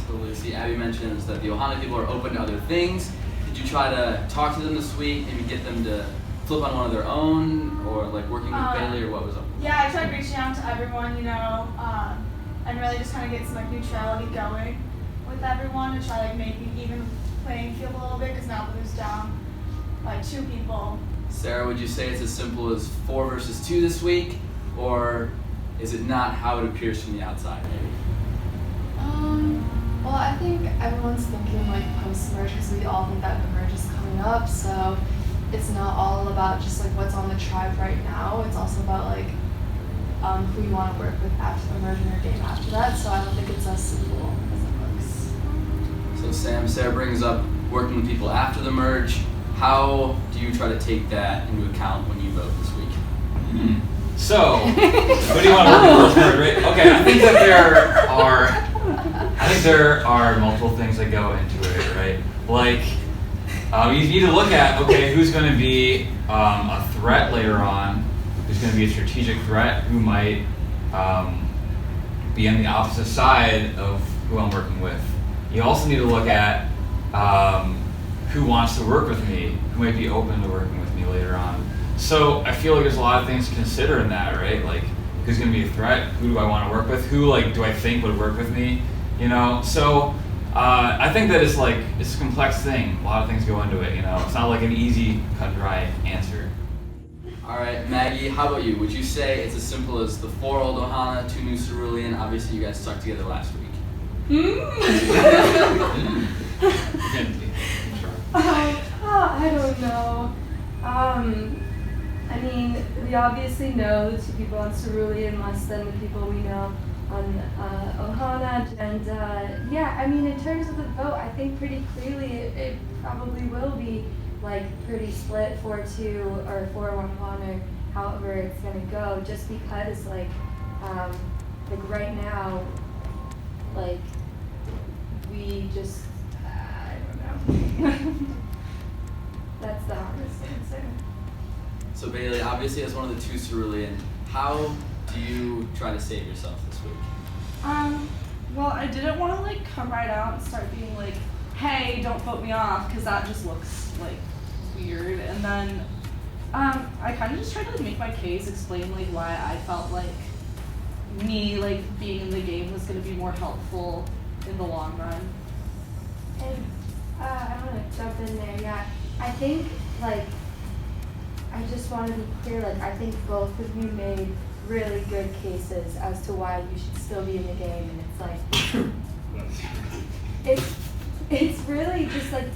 So Lucy, Abby mentions that the Ohana people are open to other things. Did you try to talk to them this week, maybe get them to flip on one of their own, or like working with Bailey, or what was up? yeah, I tried reaching out to everyone, and really just kind of get some like neutrality going with everyone to try like making even playing field a little bit, because now there's down like 2 people. Sarah, would you say it's as simple as 4 versus 2 this week, or is it not how it appears from the outside, maybe? Well, I think everyone's thinking like post-merge because we all think that the merge is coming up, so it's not all about just like what's on the tribe right now. It's also about like who you want to work with after the merge in your game after that, so I don't think it's as simple as it looks. So Sarah brings up working with people after the merge. How do you try to take that into account when you vote this week? So, who do you want to work with? Right? Okay, I think there are multiple things that go into it, right? Like, you need to look at, okay, who's going to be a threat later on, who's going to be a strategic threat, who might be on the opposite side of who I'm working with. You also need to look at who wants to work with me, who might be open to working with me later on. So I feel like there's a lot of things to consider in that, right? Like, who's going to be a threat? Who do I want to work with? Who, like, do I think would work with me? You know? So I think that it's a complex thing. A lot of things go into it, you know? It's not like an easy, cut and dry answer. All right, Maggie, how about you? Would you say it's as simple as the 4 old Ohana, 2 new Cerulean? Obviously, you guys stuck together last week. I don't know. I mean, we obviously know the 2 people on Cerulean less than the people we know on Ohana, and yeah, I mean, in terms of the vote, I think pretty clearly it probably will be like pretty split 4-2 or 4-1 Ohana, however it's gonna go, just because like right now, like we just I don't know. That's the hardest answer. So Bailey, obviously as one of the 2 Cerulean, how do you try to save yourself this week? Well, I didn't want to like come right out and start being like, hey, don't vote me off, because that just looks like weird. And then I kind of just tried to like make my case, explain like why I felt like me like being in the game was going to be more helpful in the long run. And I want to jump in there, yeah. I think, like, I just want to be clear, like, I think both of you made really good cases as to why you should still be in the game, and it's like, it's really just like,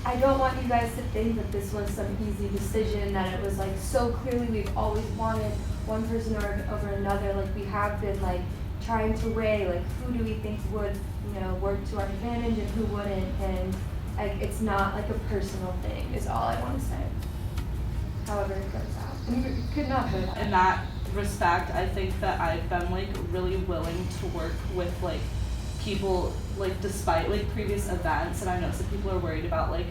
I don't want you guys to think that this was some easy decision, that it was like so clearly we've always wanted one person over another. Like, we have been like trying to weigh like who do we think would, you know, work to our advantage and who wouldn't, and like it's not like a personal thing is all I want to say. However it goes out. It could not go out. And that respect, I think that I've been like really willing to work with like people like despite like previous events, and I know some people are worried about like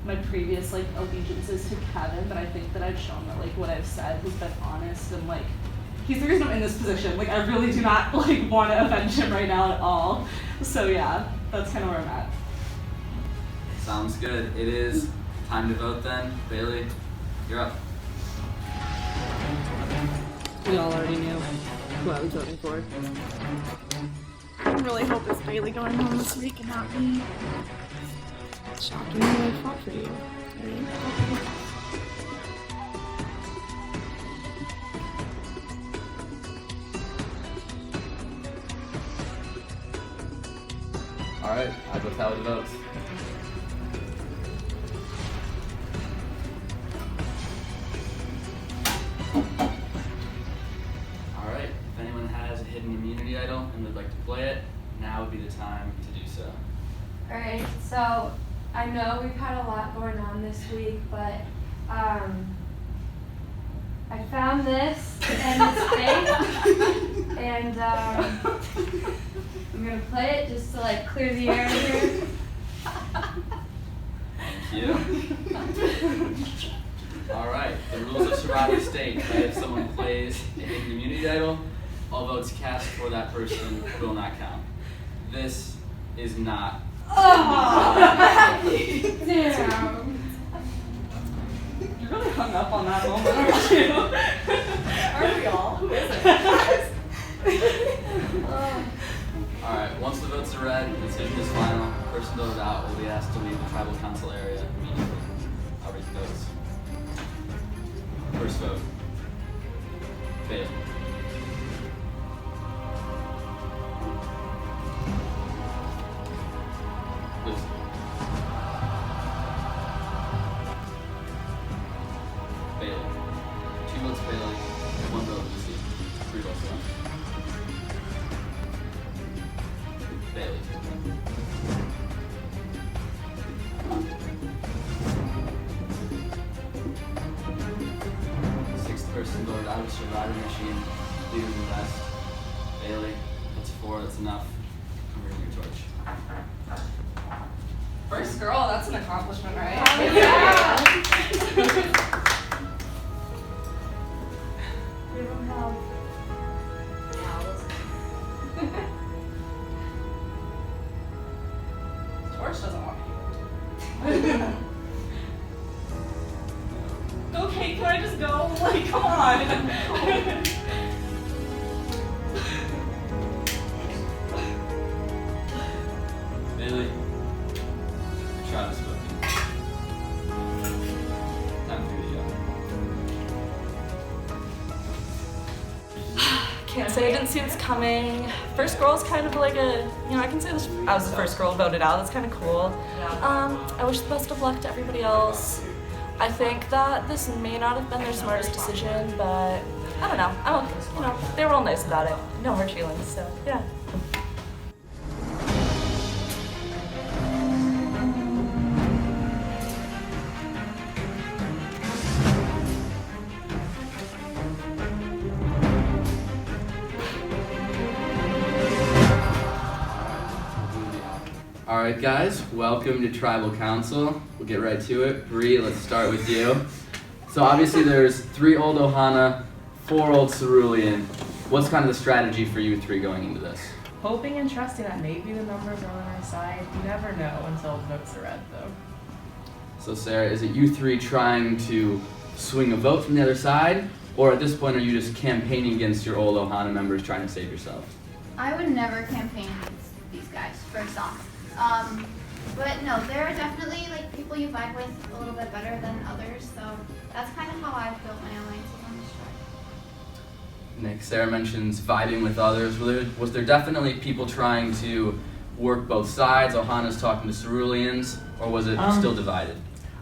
my previous like allegiances to Kevin, but I think that I've shown that like what I've said has been honest, and like he's the reason I'm in this position. Like I really do not like want to avenge him right now at all. So yeah, that's kind of where I'm at. Sounds good. It is time to vote then. Bailey, you're up. We all already knew who I was voting for. I really hope it's Bailey going home this week and not me. Shockingly, I fought for you. All right, I will tally the votes. All right, if anyone has a hidden immunity idol and would like to play it, now would be the time to do so. Alright, so I know we've had a lot going on this week, but I found this and it's fake, and I'm gonna play it just to like clear the air here. Thank you. All right, the rules of Survivor state that if someone plays a hidden immunity idol, all votes cast for that person will not count. This is not. Damn. You're really hung up on that moment, aren't you? Aren't we all? Who is it? All right, once the votes are read, the decision is final. The person voted out will be asked to leave the tribal council area immediately. I'll read the votes. First vote. Bailey. Lucy. Bailey. 2 votes Bailey, 1 vote Lucy, 3 votes left. Bailey. Sixth person voted out of Survivor Machine, leader in the best. Bailey, that's 4, that's enough. I'm reading your torch. First girl, that's an accomplishment, right? Yeah. Give him help. George doesn't want me. Okay, can I just go? Like, come on. Bailey, Travis voted. Time for you to go. Can't say I didn't see this coming. First girl's kind of like a, you know, I can say this, I was the first girl voted out. That's kind of cool. I wish the best of luck to everybody else. I think that this may not have been their smartest decision, but I don't know. You know, they were all nice about it. No hard feelings, so yeah. Alright guys, welcome to Tribal Council. We'll get right to it. Bree, let's start with you. So obviously there's 3 old Ohana, 4 old Cerulean. What's kind of the strategy for you 3 going into this? Hoping and trusting that maybe the numbers are on our side. You never know until the votes are read, though. So Sarah, is it you 3 trying to swing a vote from the other side? Or at this point are you just campaigning against your old Ohana members trying to save yourself? I would never campaign against these guys, first off. But no, there are definitely like people you vibe with a little bit better than others, so that's kind of how I've built my alliances on this track. Nick, Sarah mentions vibing with others. Was there definitely people trying to work both sides, Ohana's talking to Ceruleans, or was it still divided?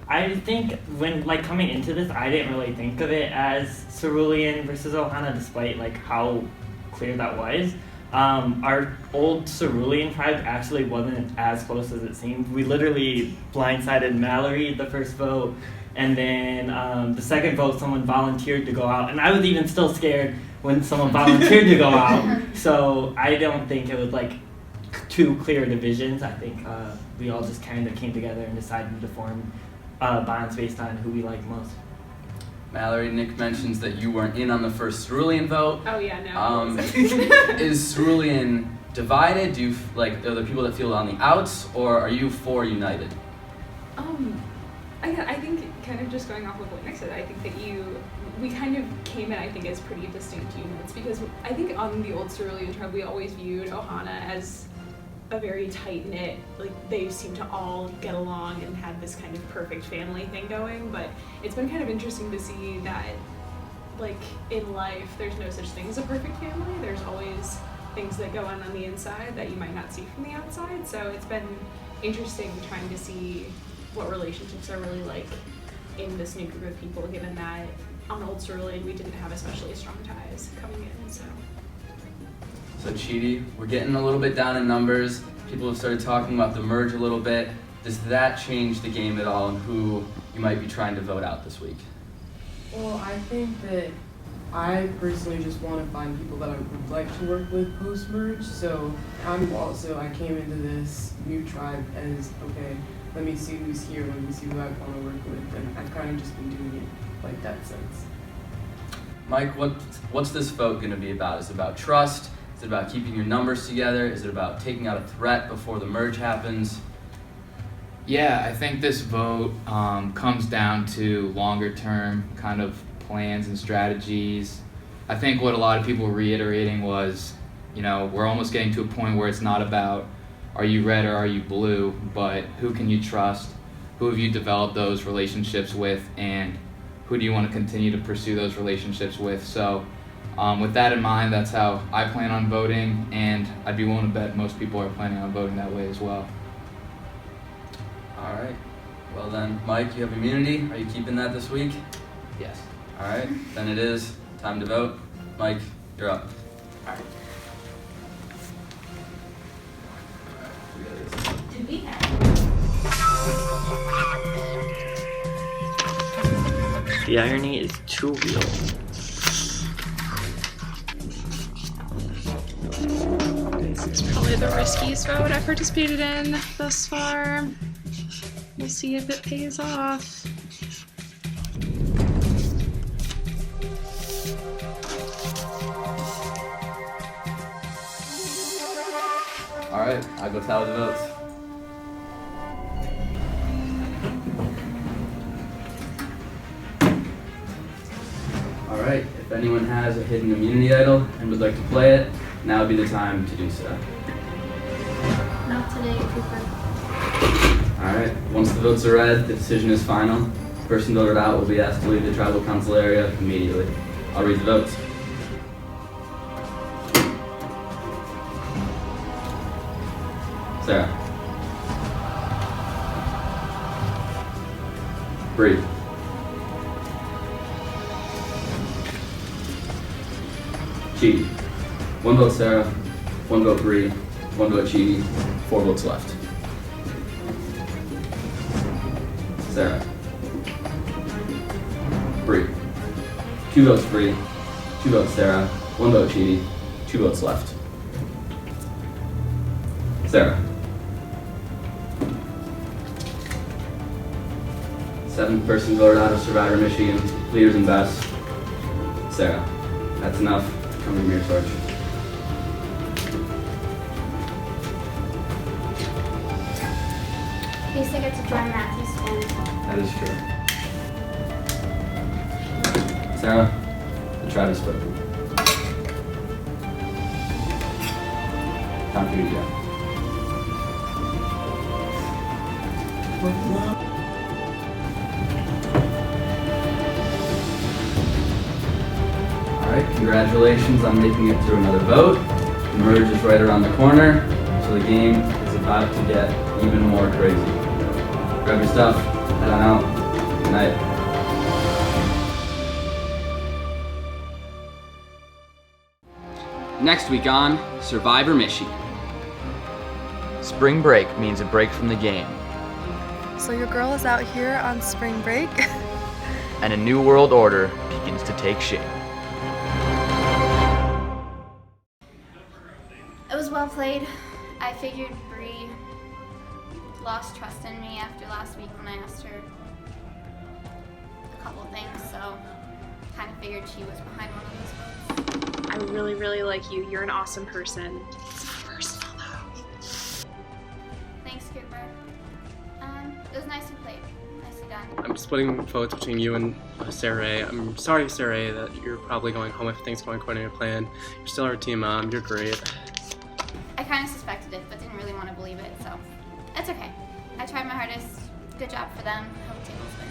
I think when coming into this, I didn't really think of it as Cerulean versus Ohana, despite how clear that was. Our old Cerulean tribe actually wasn't as close as it seemed. We literally blindsided Mallory the first vote, and then the second vote someone volunteered to go out, and I was even still scared when someone volunteered to go out. So I don't think it was like two clear divisions. I think we all just kind of came together and decided to form bonds based on who we like most. Mallory, Nick mentions that you weren't in on the first Cerulean vote. Oh yeah, no. Is Cerulean divided? Do you like, are there people that feel on the outs, or are you for United? I think kind of just going off of what Nick said, I think that we kind of came in, I think, as pretty distinct units, because I think on the old Cerulean tribe we always viewed Ohana as a very tight-knit, like they seem to all get along and have this kind of perfect family thing going, but it's been kind of interesting to see that like in life there's no such thing as a perfect family. There's always things that go on the inside that you might not see from the outside, so it's been interesting trying to see what relationships are really like in this new group of people, given that on Old Cerulean we didn't have especially strong ties coming in. So Chidi, we're getting a little bit down in numbers. People have started talking about the merge a little bit. Does that change the game at all, and who you might be trying to vote out this week? Well, I think that I personally just want to find people that I would like to work with post-merge. So I came into this new tribe as, okay, let me see who's here, let me see who I want to work with, and I've kind of just been doing it like that since. Mike, what's this vote going to be about? Is it about trust? Is it about keeping your numbers together? Is it about taking out a threat before the merge happens? Yeah, I think this vote comes down to longer term kind of plans and strategies. I think what a lot of people were reiterating was, we're almost getting to a point where it's not about are you red or are you blue, but who can you trust? Who have you developed those relationships with, and who do you want to continue to pursue those relationships with? So with that in mind, that's how I plan on voting, and I'd be willing to bet most people are planning on voting that way as well. All right. Well then, Mike, you have immunity. Are you keeping that this week? Yes. All right. Then it is time to vote. Mike, you're up. All right. Did we The irony is too real. This is probably the riskiest vote I've participated in thus far. We'll see if it pays off. All right, I'll go tally the votes. All right, if anyone has a hidden immunity idol and would like to play it, now would be the time to do so. Not today, Cooper. All right, once the votes are read, the decision is final. The person voted out will be asked to leave the tribal council area immediately. I'll read the votes. Sarah. Reid. Chidi. 1 vote Sarah, 1 vote Reid, 1 vote Chidi, 4 votes left. Sarah. Reid. 2 votes Reid, 2 votes Sarah, 1 vote Chidi, 2 votes left. Sarah. 7th person voted out of Survivor Michigan, leaders and best. Sarah. That's enough. Come to Mirror Torch. At least I get to join Matthew's stand. That is true. Sarah, the tribe is split. Time for you to go. Alright, congratulations on making it through another vote. The merge is right around the corner, so the game is about to get even more crazy. Grab your stuff, head on out. Good night. Next week on Survivor Michigan. Spring break means a break from the game, So your girl is out here on spring break? and a new world order begins to take shape. It was well played. I figured Bree lost trust in me after last week when I asked her a couple of things, so kind of figured she was behind one of those votes. I really, really like you. You're an awesome person. It's not personal though. Thanks, Cooper. It was nicely played. Nicely done. I'm splitting votes between you and Sarah A. I'm sorry, Sarah A, that you're probably going home if things going according to plan. You're still our team mom. You're great. I kind of suspected it, but didn't really want to believe it, so that's okay. I tried my hardest. Good job for them. Hope tables win.